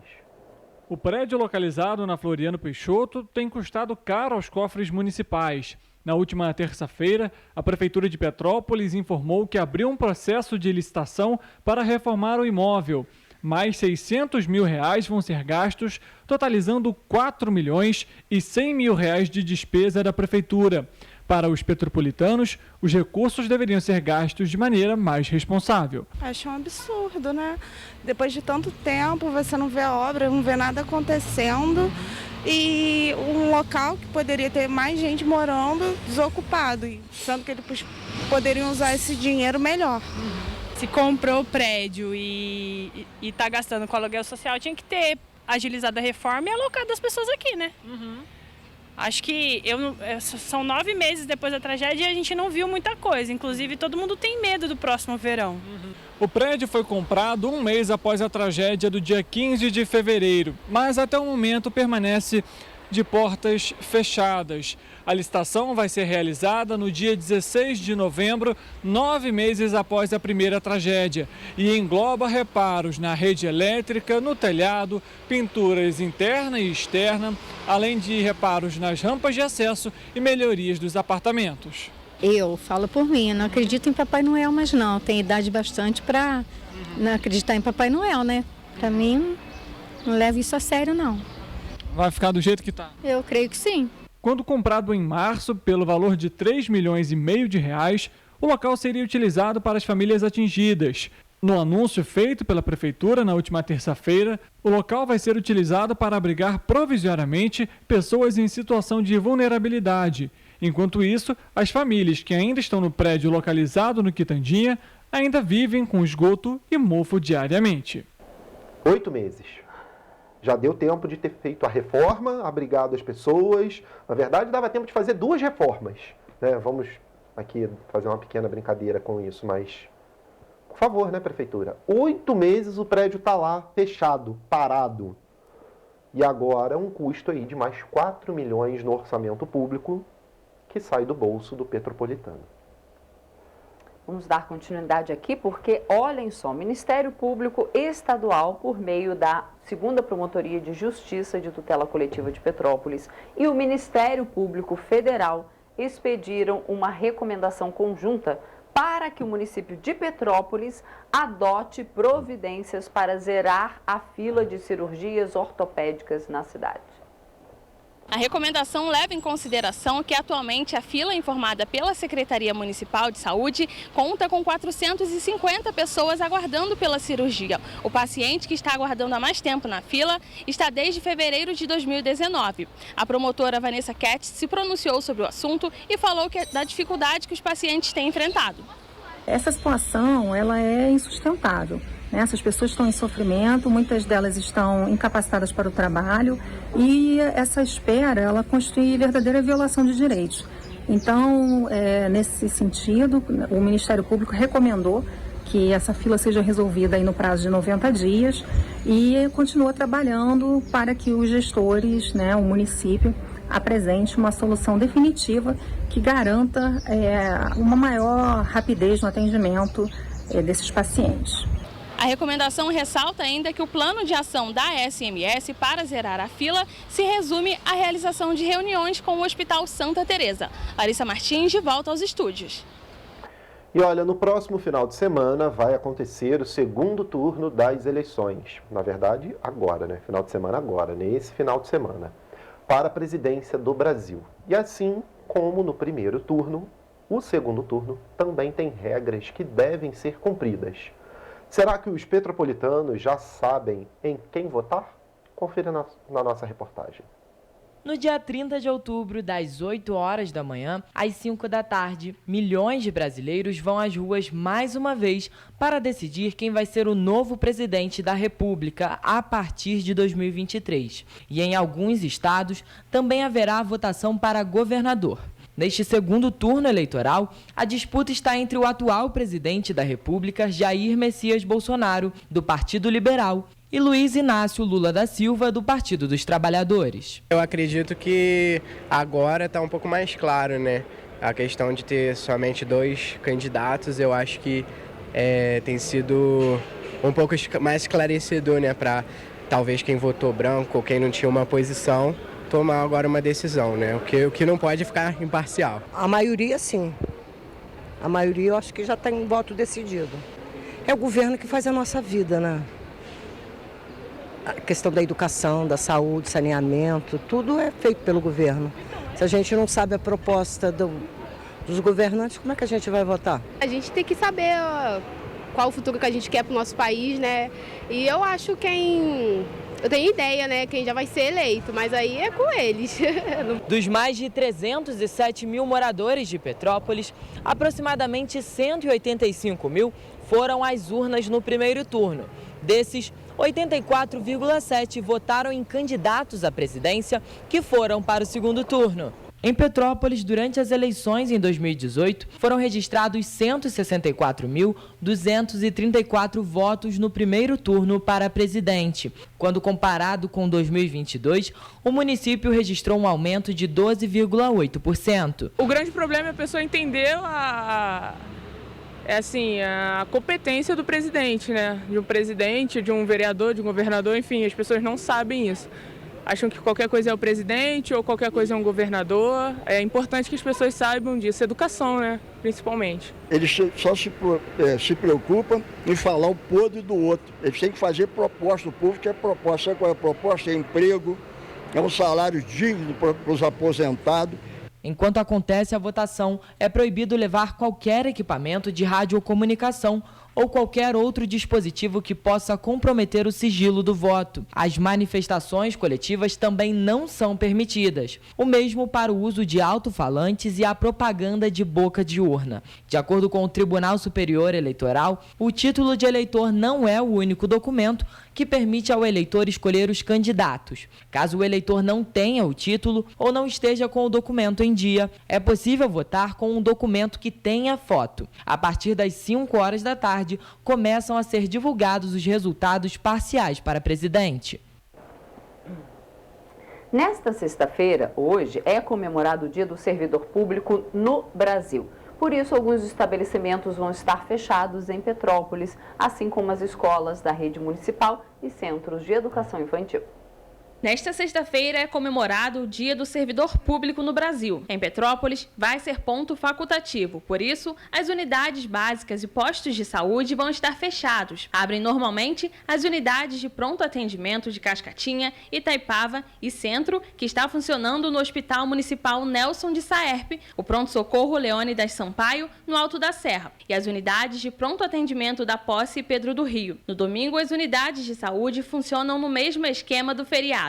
O prédio localizado na Floriano Peixoto tem custado caro aos cofres municipais. Na última terça-feira, a Prefeitura de Petrópolis informou que abriu um processo de licitação para reformar o imóvel. Mais R$600 mil vão ser gastos, totalizando R$4 milhões e R$100 mil de despesa da Prefeitura. Para os petropolitanos, os recursos deveriam ser gastos de maneira mais responsável. Acho um absurdo, né? Depois de tanto tempo, você não vê a obra, não vê nada acontecendo e um local que poderia ter mais gente morando desocupado, sendo que eles poderiam usar esse dinheiro melhor. Se comprou o prédio e está gastando com aluguel social, tinha que ter agilizado a reforma e alocado as pessoas aqui, né? Acho que são 9 meses depois da tragédia e a gente não viu muita coisa. Inclusive, todo mundo tem medo do próximo verão. O prédio foi comprado um mês após a tragédia do dia 15 de fevereiro, mas até o momento permanece de portas fechadas. A licitação vai ser realizada no dia 16 de novembro, 9 meses após a primeira tragédia, e engloba reparos na rede elétrica, no telhado, pinturas interna e externa, além de reparos nas rampas de acesso e melhorias dos apartamentos. Eu falo por mim, não acredito em Papai Noel, mas não, tenho idade bastante para não acreditar em Papai Noel, né? Para mim, não levo isso a sério, não. Vai ficar do jeito que está? Eu creio que sim. Quando comprado em março, pelo valor de R$3,5 milhões, o local seria utilizado para as famílias atingidas. No anúncio feito pela Prefeitura na última terça-feira, o local vai ser utilizado para abrigar provisoriamente pessoas em situação de vulnerabilidade. Enquanto isso, as famílias que ainda estão no prédio localizado no Quitandinha ainda vivem com esgoto e mofo diariamente. 8 meses. Já deu tempo de ter feito a reforma, abrigado as pessoas. Na verdade, dava tempo de fazer 2 reformas, né? Vamos aqui fazer uma pequena brincadeira com isso, mas... Por favor, né, Prefeitura? 8 meses o prédio está lá, fechado, parado. E agora um custo aí de mais 4 milhões no orçamento público que sai do bolso do Petropolitano. Vamos dar continuidade aqui porque, olhem só, o Ministério Público Estadual, por meio da 2ª Promotoria de Justiça de Tutela Coletiva de Petrópolis, e o Ministério Público Federal expediram uma recomendação conjunta para que o município de Petrópolis adote providências para zerar a fila de cirurgias ortopédicas na cidade. A recomendação leva em consideração que atualmente a fila informada pela Secretaria Municipal de Saúde conta com 450 pessoas aguardando pela cirurgia. O paciente que está aguardando há mais tempo na fila está desde fevereiro de 2019. A promotora Vanessa Ketz se pronunciou sobre o assunto e falou da dificuldade que os pacientes têm enfrentado. Essa situação ela é insustentável. Essas pessoas estão em sofrimento, muitas delas estão incapacitadas para o trabalho e essa espera, ela constitui verdadeira violação de direitos. Então, nesse sentido, o Ministério Público recomendou que essa fila seja resolvida aí no prazo de 90 dias e continua trabalhando para que os gestores, o município, apresente uma solução definitiva que garanta uma maior rapidez no atendimento desses pacientes. A recomendação ressalta ainda que o plano de ação da SMS para zerar a fila se resume à realização de reuniões com o Hospital Santa Teresa. Larissa Martins, de volta aos estúdios. E olha, no próximo final de semana vai acontecer o 2º turno das eleições. Na verdade, agora, né? Final de semana agora, nesse final de semana, para a presidência do Brasil. E assim como no primeiro turno, o 2º turno também tem regras que devem ser cumpridas. Será que os petropolitanos já sabem em quem votar? Confira na nossa reportagem. No dia 30 de outubro, das 8 horas da manhã às 5 da tarde, milhões de brasileiros vão às ruas mais uma vez para decidir quem vai ser o novo presidente da República a partir de 2023. E em alguns estados também haverá votação para governador. Neste 2º turno eleitoral, a disputa está entre o atual presidente da República, Jair Messias Bolsonaro, do Partido Liberal, e Luiz Inácio Lula da Silva, do Partido dos Trabalhadores. Eu acredito que agora está um pouco mais claro, né? A questão de ter somente 2 candidatos, eu acho que tem sido um pouco mais esclarecedor, né? Para talvez quem votou branco ou quem não tinha uma posição tomar agora uma decisão, né? O que não pode ficar imparcial. A maioria, sim. A maioria, eu acho que já tem um voto decidido. É o governo que faz a nossa vida, né? A questão da educação, da saúde, saneamento, tudo é feito pelo governo. Se a gente não sabe a proposta dos governantes, como é que a gente vai votar? A gente tem que saber qual o futuro que a gente quer para o nosso país, né? E eu acho eu tenho ideia, né, quem já vai ser eleito, mas aí é com eles. Dos mais de 307 mil moradores de Petrópolis, aproximadamente 185 mil foram às urnas no primeiro turno. Desses, 84,7% votaram em candidatos à presidência que foram para o segundo turno. Em Petrópolis, durante as eleições em 2018, foram registrados 164.234 votos no primeiro turno para presidente. Quando comparado com 2022, o município registrou um aumento de 12,8%. O grande problema é a pessoa entender a competência do presidente, né? De um presidente, de um vereador, de um governador, enfim, as pessoas não sabem isso. Acham que qualquer coisa é o presidente ou qualquer coisa é um governador. É importante que as pessoas saibam disso, educação, né? Principalmente. Eles só se preocupam em falar o podre do outro. Eles têm que fazer proposta, o povo quer proposta. Sabe qual é a proposta? É emprego, é um salário digno para os aposentados. Enquanto acontece a votação, é proibido levar qualquer equipamento de radiocomunicação ou qualquer outro dispositivo que possa comprometer o sigilo do voto. As manifestações coletivas também não são permitidas. O mesmo para o uso de alto-falantes e a propaganda de boca de urna. De acordo com o Tribunal Superior Eleitoral, o título de eleitor não é o único documento que permite ao eleitor escolher os candidatos. Caso o eleitor não tenha o título ou não esteja com o documento em dia, é possível votar com um documento que tenha foto. A partir das 5 horas da tarde, começam a ser divulgados os resultados parciais para presidente. Nesta sexta-feira, hoje, é comemorado o Dia do Servidor Público no Brasil. Por isso, alguns estabelecimentos vão estar fechados em Petrópolis, assim como as escolas da rede municipal e centros de educação infantil. Nesta sexta-feira é comemorado o Dia do Servidor Público no Brasil. Em Petrópolis, vai ser ponto facultativo. Por isso, as unidades básicas e postos de saúde vão estar fechados. Abrem normalmente as unidades de pronto atendimento de Cascatinha, Itaipava e Centro, que está funcionando no Hospital Municipal Nelson de Saerpe, o pronto-socorro Leônidas Sampaio, no Alto da Serra, e as unidades de pronto atendimento da Posse e Pedro do Rio. No domingo, as unidades de saúde funcionam no mesmo esquema do feriado.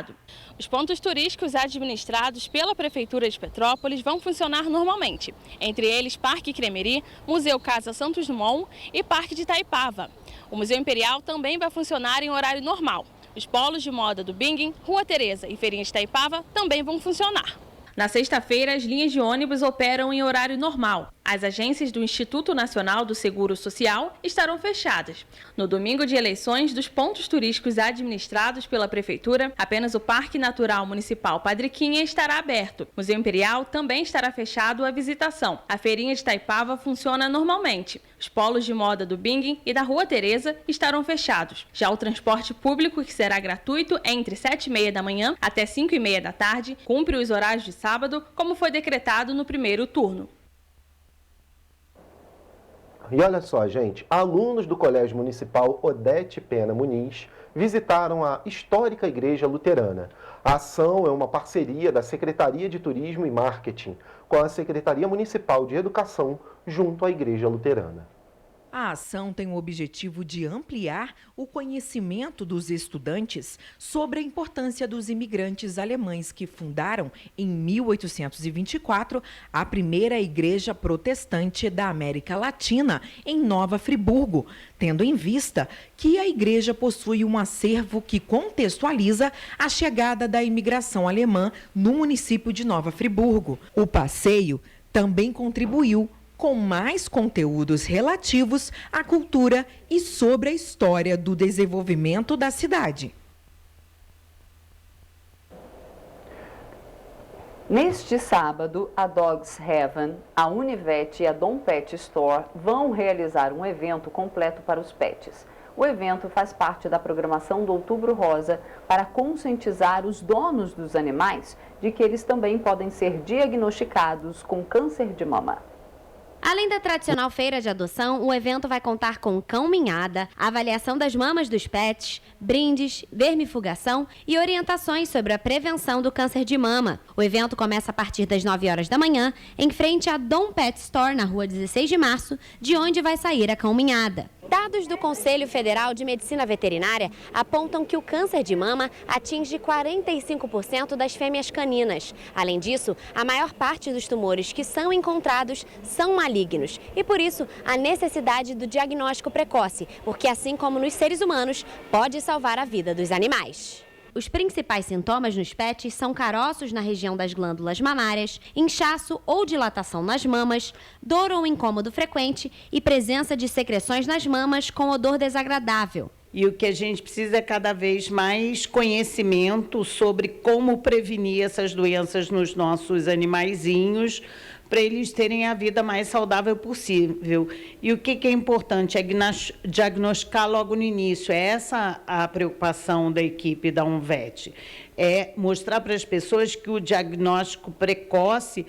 Os pontos turísticos administrados pela Prefeitura de Petrópolis vão funcionar normalmente. Entre eles, Parque Cremeri, Museu Casa Santos Dumont e Parque de Itaipava. O Museu Imperial também vai funcionar em horário normal. Os polos de moda do Bingen, Rua Teresa e Feirinha de Itaipava também vão funcionar. Na sexta-feira, as linhas de ônibus operam em horário normal. As agências do Instituto Nacional do Seguro Social estarão fechadas. No domingo de eleições dos pontos turísticos administrados pela Prefeitura, apenas o Parque Natural Municipal Padriquinha estará aberto. O Museu Imperial também estará fechado à visitação. A Feirinha de Itaipava funciona normalmente. Os polos de moda do Bingen e da Rua Teresa estarão fechados. Já o transporte público, que será gratuito entre 7h30 da manhã até 5h30 da tarde, cumpre os horários de sábado, como foi decretado no primeiro turno. E olha só, gente, alunos do Colégio Municipal Odete Pena Muniz visitaram a histórica Igreja Luterana. A ação é uma parceria da Secretaria de Turismo e Marketing com a Secretaria Municipal de Educação junto à Igreja Luterana. A ação tem o objetivo de ampliar o conhecimento dos estudantes sobre a importância dos imigrantes alemães que fundaram, em 1824, a primeira igreja protestante da América Latina, em Nova Friburgo, tendo em vista que a igreja possui um acervo que contextualiza a chegada da imigração alemã no município de Nova Friburgo. O passeio também contribuiu com mais conteúdos relativos à cultura e sobre a história do desenvolvimento da cidade. Neste sábado, a Dogs Heaven, a Univet e a Dom Pet Store vão realizar um evento completo para os pets. O evento faz parte da programação do Outubro Rosa para conscientizar os donos dos animais de que eles também podem ser diagnosticados com câncer de mama. Além da tradicional feira de adoção, o evento vai contar com cão-minhada, avaliação das mamas dos pets, brindes, vermifugação e orientações sobre a prevenção do câncer de mama. O evento começa a partir das 9 horas da manhã, em frente à Dom Pet Store, na rua 16 de março, de onde vai sair a cão-minhada. Dados do Conselho Federal de Medicina Veterinária apontam que o câncer de mama atinge 45% das fêmeas caninas. Além disso, a maior parte dos tumores que são encontrados são malignos e, por isso, a necessidade do diagnóstico precoce, porque, assim como nos seres humanos, pode salvar a vida dos animais. Os principais sintomas nos pets são caroços na região das glândulas mamárias, inchaço ou dilatação nas mamas, dor ou incômodo frequente e presença de secreções nas mamas com odor desagradável. E o que a gente precisa é cada vez mais conhecimento sobre como prevenir essas doenças nos nossos animaizinhos, para eles terem a vida mais saudável possível. E o que é importante é diagnosticar logo no início. É essa a preocupação da equipe da Unvet. É mostrar para as pessoas que o diagnóstico precoce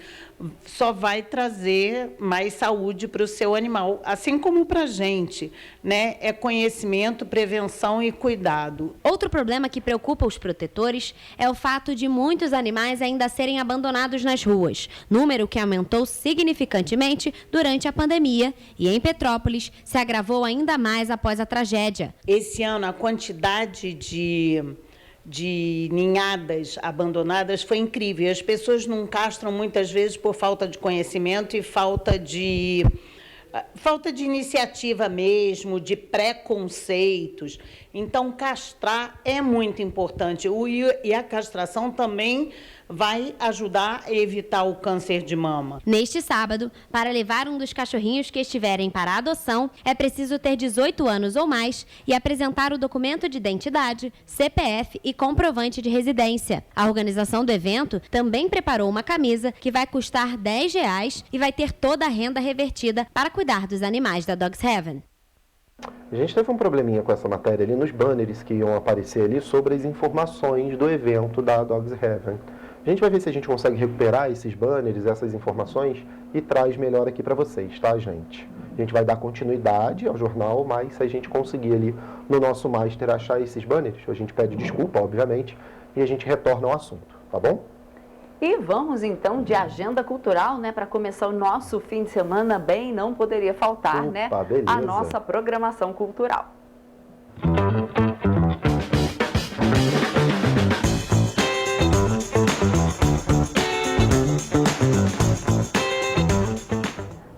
só vai trazer mais saúde para o seu animal, assim como para a gente, né? É conhecimento, prevenção e cuidado. Outro problema que preocupa os protetores é o fato de muitos animais ainda serem abandonados nas ruas, número que aumentou significantemente durante a pandemia e em Petrópolis se agravou ainda mais após a tragédia. Esse ano a quantidade de ninhadas abandonadas foi incrível. As pessoas não castram muitas vezes por falta de conhecimento e falta de iniciativa mesmo, de preconceitos. Então, castrar é muito importante. E a castração também vai ajudar a evitar o câncer de mama. Neste sábado, para levar um dos cachorrinhos que estiverem para adoção, é preciso ter 18 anos ou mais e apresentar o documento de identidade, CPF e comprovante de residência. A organização do evento também preparou uma camisa que vai custar R$10 e vai ter toda a renda revertida para cuidar dos animais da Dogs Heaven. A gente teve um probleminha com essa matéria ali nos banners que iam aparecer ali sobre as informações do evento da Dogs Heaven. A gente vai ver se a gente consegue recuperar esses banners, essas informações e traz melhor aqui para vocês, tá, gente? A gente vai dar continuidade ao jornal, mas se a gente conseguir ali no nosso master achar esses banners, a gente pede desculpa, obviamente, e a gente retorna ao assunto, tá bom? E vamos então de agenda cultural, né? Para começar o nosso fim de semana bem, não poderia faltar, né? Beleza. A nossa programação cultural.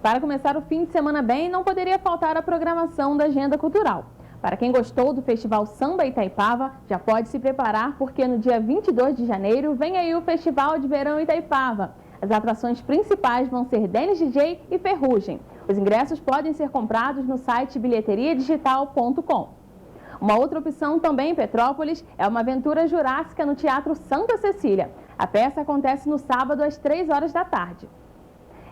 Para começar o fim de semana bem, não poderia faltar a programação da agenda cultural. Para quem gostou do Festival Samba Itaipava, já pode se preparar porque no dia 22 de janeiro vem aí o Festival de Verão Itaipava. As atrações principais vão ser Dennis DJ e Ferrugem. Os ingressos podem ser comprados no site bilheteriadigital.com. Uma outra opção também em Petrópolis é uma aventura jurássica no Teatro Santa Cecília. A peça acontece no sábado às 3 horas da tarde.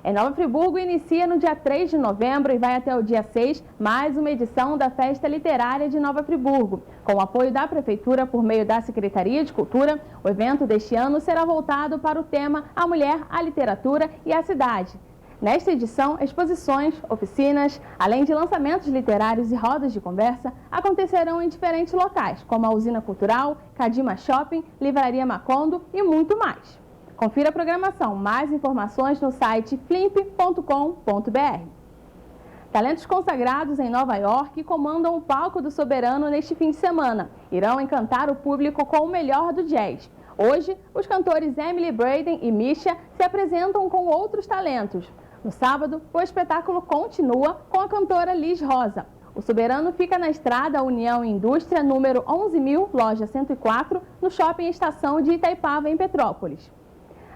Em Nova Friburgo, inicia no dia 3 de novembro e vai até o dia 6, mais uma edição da Festa Literária de Nova Friburgo. Com o apoio da Prefeitura por meio da Secretaria de Cultura, o evento deste ano será voltado para o tema A Mulher, a Literatura e a Cidade. Nesta edição, exposições, oficinas, além de lançamentos literários e rodas de conversa, acontecerão em diferentes locais, como a Usina Cultural, Cadima Shopping, Livraria Macondo e muito mais. Confira a programação, mais informações no site flimp.com.br. Talentos consagrados em Nova York comandam o palco do Soberano neste fim de semana. Irão encantar o público com o melhor do jazz. Hoje, os cantores Emily Braden e Misha se apresentam com outros talentos. No sábado, o espetáculo continua com a cantora Liz Rosa. O Soberano fica na estrada União e Indústria, número 11.000, loja 104, no Shopping Estação de Itaipava, em Petrópolis.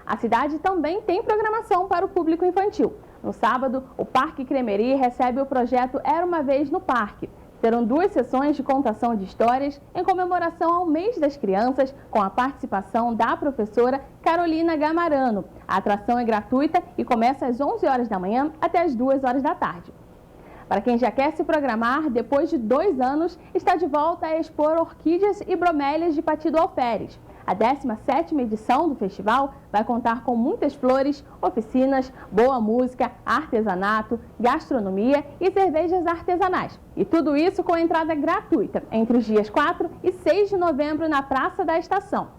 A cidade também tem programação para o público infantil. No sábado, o Parque Cremery recebe o projeto Era Uma Vez no Parque. Serão 2 sessões de contação de histórias em comemoração ao Mês das Crianças, com a participação da professora Carolina Gamarano. A atração é gratuita e começa às 11 horas da manhã até às 2 horas da tarde. Para quem já quer se programar, depois de 2 anos, está de volta a expor orquídeas e bromélias de Patido Alferes. A 17ª edição do festival vai contar com muitas flores, oficinas, boa música, artesanato, gastronomia e cervejas artesanais. E tudo isso com entrada gratuita entre os dias 4 e 6 de novembro na Praça da Estação.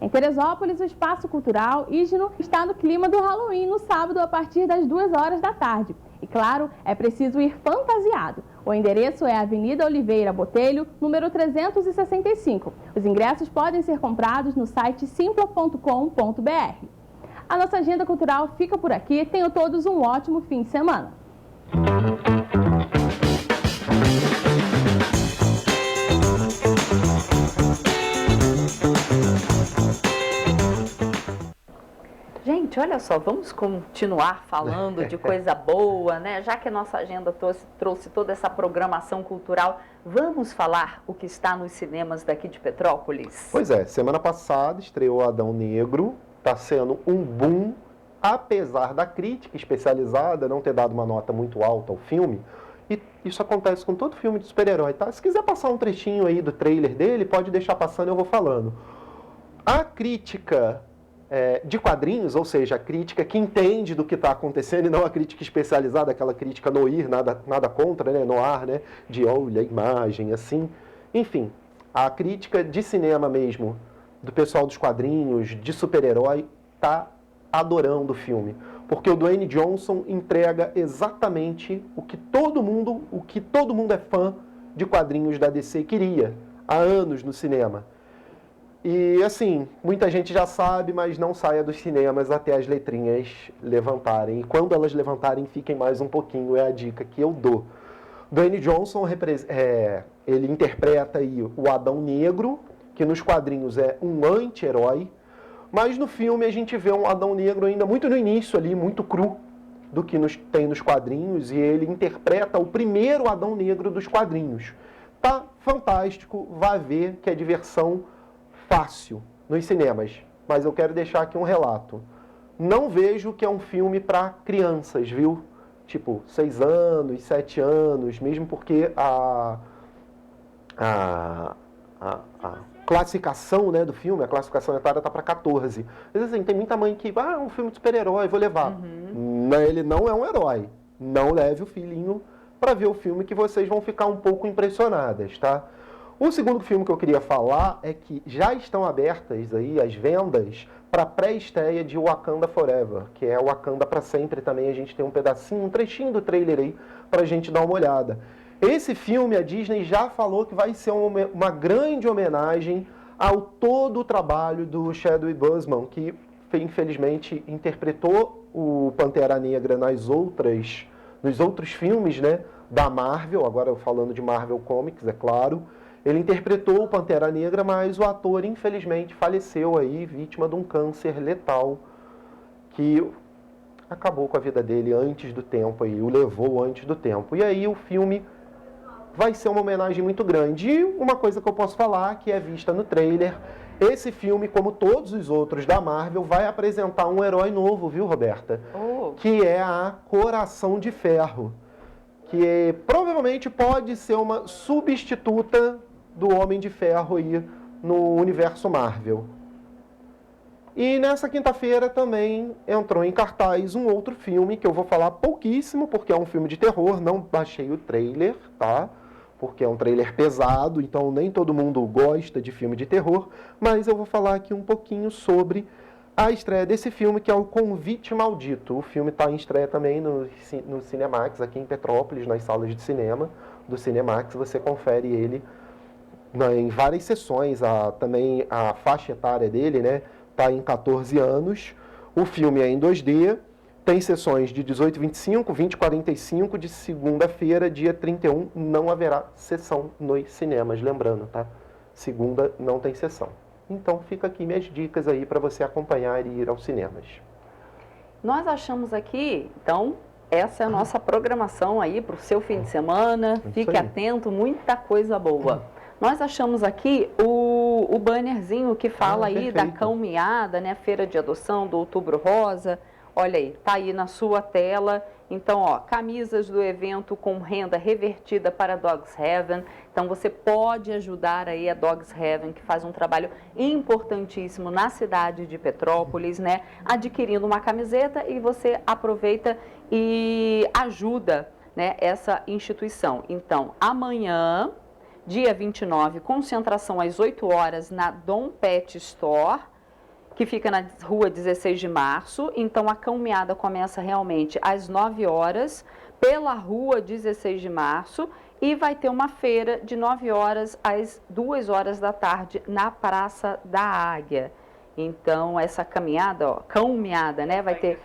Em Teresópolis, o Espaço Cultural Ígeno está no clima do Halloween no sábado a partir das 2 horas da tarde. E claro, é preciso ir fantasiado. O endereço é Avenida Oliveira Botelho, número 365. Os ingressos podem ser comprados no site simpla.com.br. A nossa agenda cultural fica por aqui. Tenham todos um ótimo fim de semana. Gente, olha só, vamos continuar falando de coisa boa, né? Já que a nossa agenda trouxe toda essa programação cultural, vamos falar o que está nos cinemas daqui de Petrópolis? Pois é, semana passada estreou Adão Negro, está sendo um boom, apesar da crítica especializada não ter dado uma nota muito alta ao filme. E isso acontece com todo filme de super-herói, tá? Se quiser passar um trechinho aí do trailer dele, pode deixar passando, eu vou falando. A crítica de quadrinhos, ou seja, a crítica que entende do que está acontecendo e não a crítica especializada, aquela crítica noir, nada contra, né, noir, né, de olha a imagem, assim. Enfim, a crítica de cinema mesmo, do pessoal dos quadrinhos, de super-herói, está adorando o filme. Porque o Dwayne Johnson entrega exatamente o que todo mundo é fã de quadrinhos da DC queria, há anos no cinema. E assim, muita gente já sabe, mas não saia dos cinemas até as letrinhas levantarem. E quando elas levantarem, fiquem mais um pouquinho, é a dica que eu dou. Dwayne Johnson, ele interpreta aí o Adão Negro, que nos quadrinhos é um anti-herói, mas no filme a gente vê um Adão Negro ainda muito no início ali, muito cru do que tem nos quadrinhos, e ele interpreta o primeiro Adão Negro dos quadrinhos. Tá fantástico, vá ver que é diversão fácil nos cinemas, mas eu quero deixar aqui um relato. Não vejo que é um filme para crianças, viu? Tipo, 6 anos, 7 anos, mesmo porque a classificação, né, do filme, a classificação etária está para 14. Mas assim, tem muita mãe que, é um filme de super-herói, vou levar. Ele não é um herói. Não leve o filhinho para ver o filme que vocês vão ficar um pouco impressionadas, tá? O segundo filme que eu queria falar é que já estão abertas aí as vendas para a pré-estreia de Wakanda Forever, que é Wakanda para sempre também. A gente tem um pedacinho, um trechinho do trailer aí para a gente dar uma olhada. Esse filme, a Disney já falou que vai ser uma grande homenagem ao todo o trabalho do Chadwick Boseman, que infelizmente interpretou o Pantera Negra nos outros filmes, né, da Marvel, agora falando de Marvel Comics, é claro. Ele interpretou o Pantera Negra, mas o ator, infelizmente, faleceu aí, vítima de um câncer letal, que acabou com a vida dele antes do tempo, aí, o levou antes do tempo. E aí o filme vai ser uma homenagem muito grande. E uma coisa que eu posso falar, que é vista no trailer, esse filme, como todos os outros da Marvel, vai apresentar um herói novo, viu, Roberta? Que é a Coração de Ferro, que provavelmente pode ser uma substituta do Homem de Ferro aí no universo Marvel. E nessa quinta-feira também entrou em cartaz um outro filme que eu vou falar pouquíssimo, porque é um filme de terror, não baixei o trailer, tá? Porque é um trailer pesado, então nem todo mundo gosta de filme de terror, mas eu vou falar aqui um pouquinho sobre a estreia desse filme, que é o Convite Maldito. O filme está em estreia também no Cinemax, aqui em Petrópolis, nas salas de cinema do Cinemax. Você confere ele em várias sessões. Também a faixa etária dele, né, está em 14 anos. O filme é em 2D, tem sessões de 18h25, 20h45, de segunda-feira, dia 31, não haverá sessão nos cinemas, lembrando, tá? Segunda não tem sessão. Então fica aqui minhas dicas aí para você acompanhar e ir aos cinemas. Nós achamos aqui, então, essa é a nossa programação aí para o seu fim de semana. Fique atento, muita coisa boa. Nós achamos aqui o bannerzinho que fala aí da caminhada, né? Feira de adoção do Outubro Rosa. Olha aí, tá aí na sua tela. Então, ó, camisas do evento com renda revertida para Dogs Heaven. Então, você pode ajudar aí a Dogs Heaven, que faz um trabalho importantíssimo na cidade de Petrópolis, né? Adquirindo uma camiseta, e você aproveita e ajuda, né, essa instituição. Então, amanhã, dia 29, concentração às 8 horas na Dom Pet Store, que fica na rua 16 de março. Então, a caminhada começa realmente às 9 horas, pela rua 16 de março, E vai ter uma feira de 9 horas às 2 horas da tarde na Praça da Águia. Então, essa caminhada, caminhada, né? Vai ter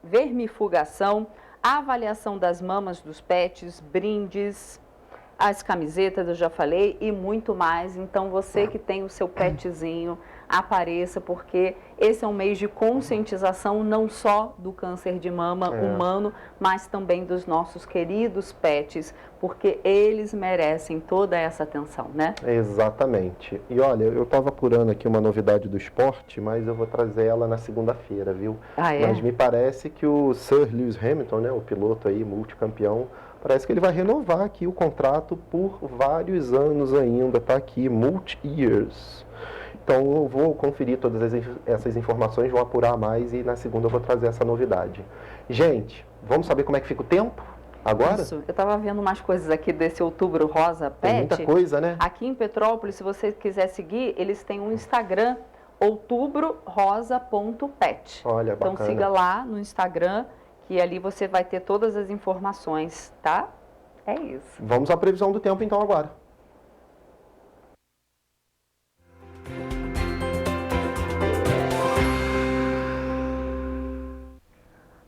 vermifugação, avaliação das mamas dos pets, brindes, as camisetas, eu já falei, e muito mais. Então, você que tem o seu petzinho, apareça, porque esse é um mês de conscientização não só do câncer de mama humano, mas também dos nossos queridos pets, porque eles merecem toda essa atenção, né? Exatamente. E olha, eu estava apurando aqui uma novidade do esporte, mas eu vou trazer ela na segunda-feira, viu? Ah, é? Mas me parece que o Sir Lewis Hamilton, né, o piloto aí, multicampeão, parece que ele vai renovar aqui o contrato por vários anos ainda, tá aqui, multi-years. Então eu vou conferir todas essas informações, vou apurar mais e na segunda eu vou trazer essa novidade. Gente, vamos saber como é que fica o tempo agora? Isso, eu estava vendo umas coisas aqui desse Outubro Rosa Pet. Tem muita coisa, né? Aqui em Petrópolis, se você quiser seguir, eles têm um Instagram, outubrorosa.pet. Olha, bacana. Então siga lá no Instagram, que ali você vai ter todas as informações, tá? É isso. Vamos à previsão do tempo então agora.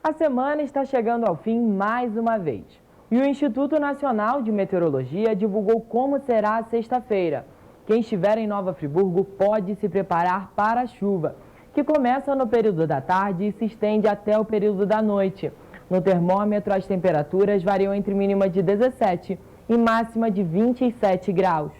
A semana está chegando ao fim mais uma vez. E o Instituto Nacional de Meteorologia divulgou como será a sexta-feira. Quem estiver em Nova Friburgo pode se preparar para a chuva, que começa no período da tarde e se estende até o período da noite. No termômetro, as temperaturas variam entre mínima de 17 e máxima de 27 graus.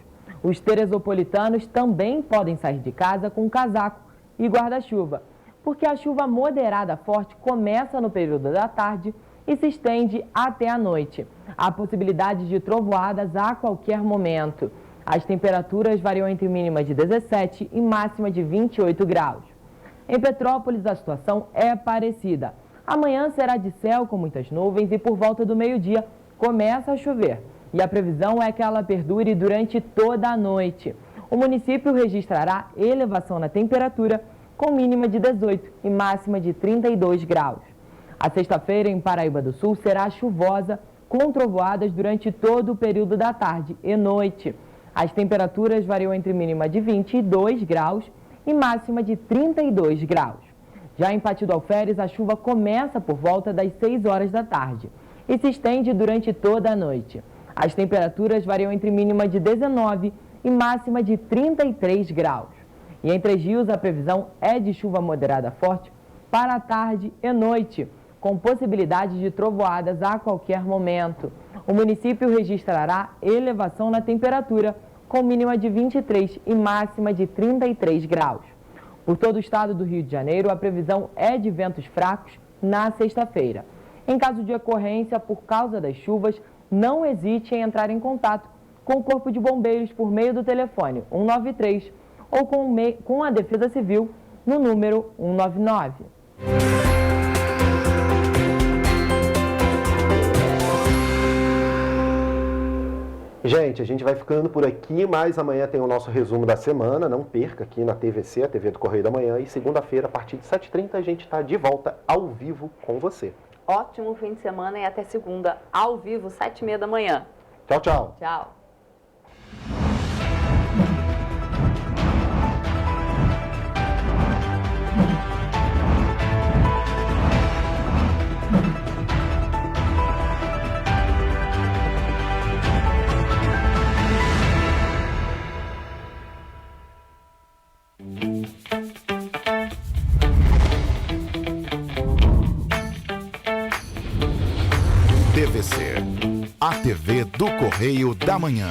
Os teresopolitanos também podem sair de casa com casaco e guarda-chuva, porque a chuva moderada forte começa no período da tarde e se estende até a noite. Há possibilidade de trovoadas a qualquer momento. As temperaturas variam entre mínima de 17 e máxima de 28 graus. Em Petrópolis, a situação é parecida. Amanhã será de céu com muitas nuvens e por volta do meio-dia começa a chover. E a previsão é que ela perdure durante toda a noite. O município registrará elevação na temperatura com mínima de 18 e máxima de 32 graus. A sexta-feira em Paraíba do Sul será chuvosa, com trovoadas durante todo o período da tarde e noite. As temperaturas variam entre mínima de 22 graus e máxima de 32 graus. Já em Pati do Alferes, a chuva começa por volta das 6 horas da tarde e se estende durante toda a noite. As temperaturas variam entre mínima de 19 e máxima de 33 graus. E em Três Rios, a previsão é de chuva moderada forte para a tarde e noite, com possibilidade de trovoadas a qualquer momento. O município registrará elevação na temperatura, com mínima de 23 e máxima de 33 graus. Por todo o estado do Rio de Janeiro, a previsão é de ventos fracos na sexta-feira. Em caso de ocorrência por causa das chuvas, não hesite em entrar em contato com o Corpo de Bombeiros por meio do telefone 193 ou com a Defesa Civil no número 199. Gente, a gente vai ficando por aqui, mas amanhã tem o nosso resumo da semana, não perca aqui na TVC, a TV do Correio da Manhã, e segunda-feira, a partir de 7h30, a gente está de volta ao vivo com você. Ótimo fim de semana e até segunda, ao vivo, 7h30 da manhã. Tchau, tchau. Tchau. TVC, a TV do Correio da Manhã.